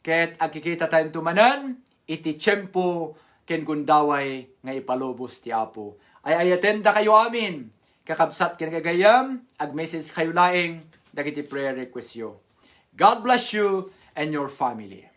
ket agkikita tayong tumanan, iti tiyempo, ken kundaway nga ipalubos ti Apo. Ay ayatenda kayo amin, kakabsat ken gagayam, ag-message kayo laeng, dagiti prayer request yo. God bless you and your family.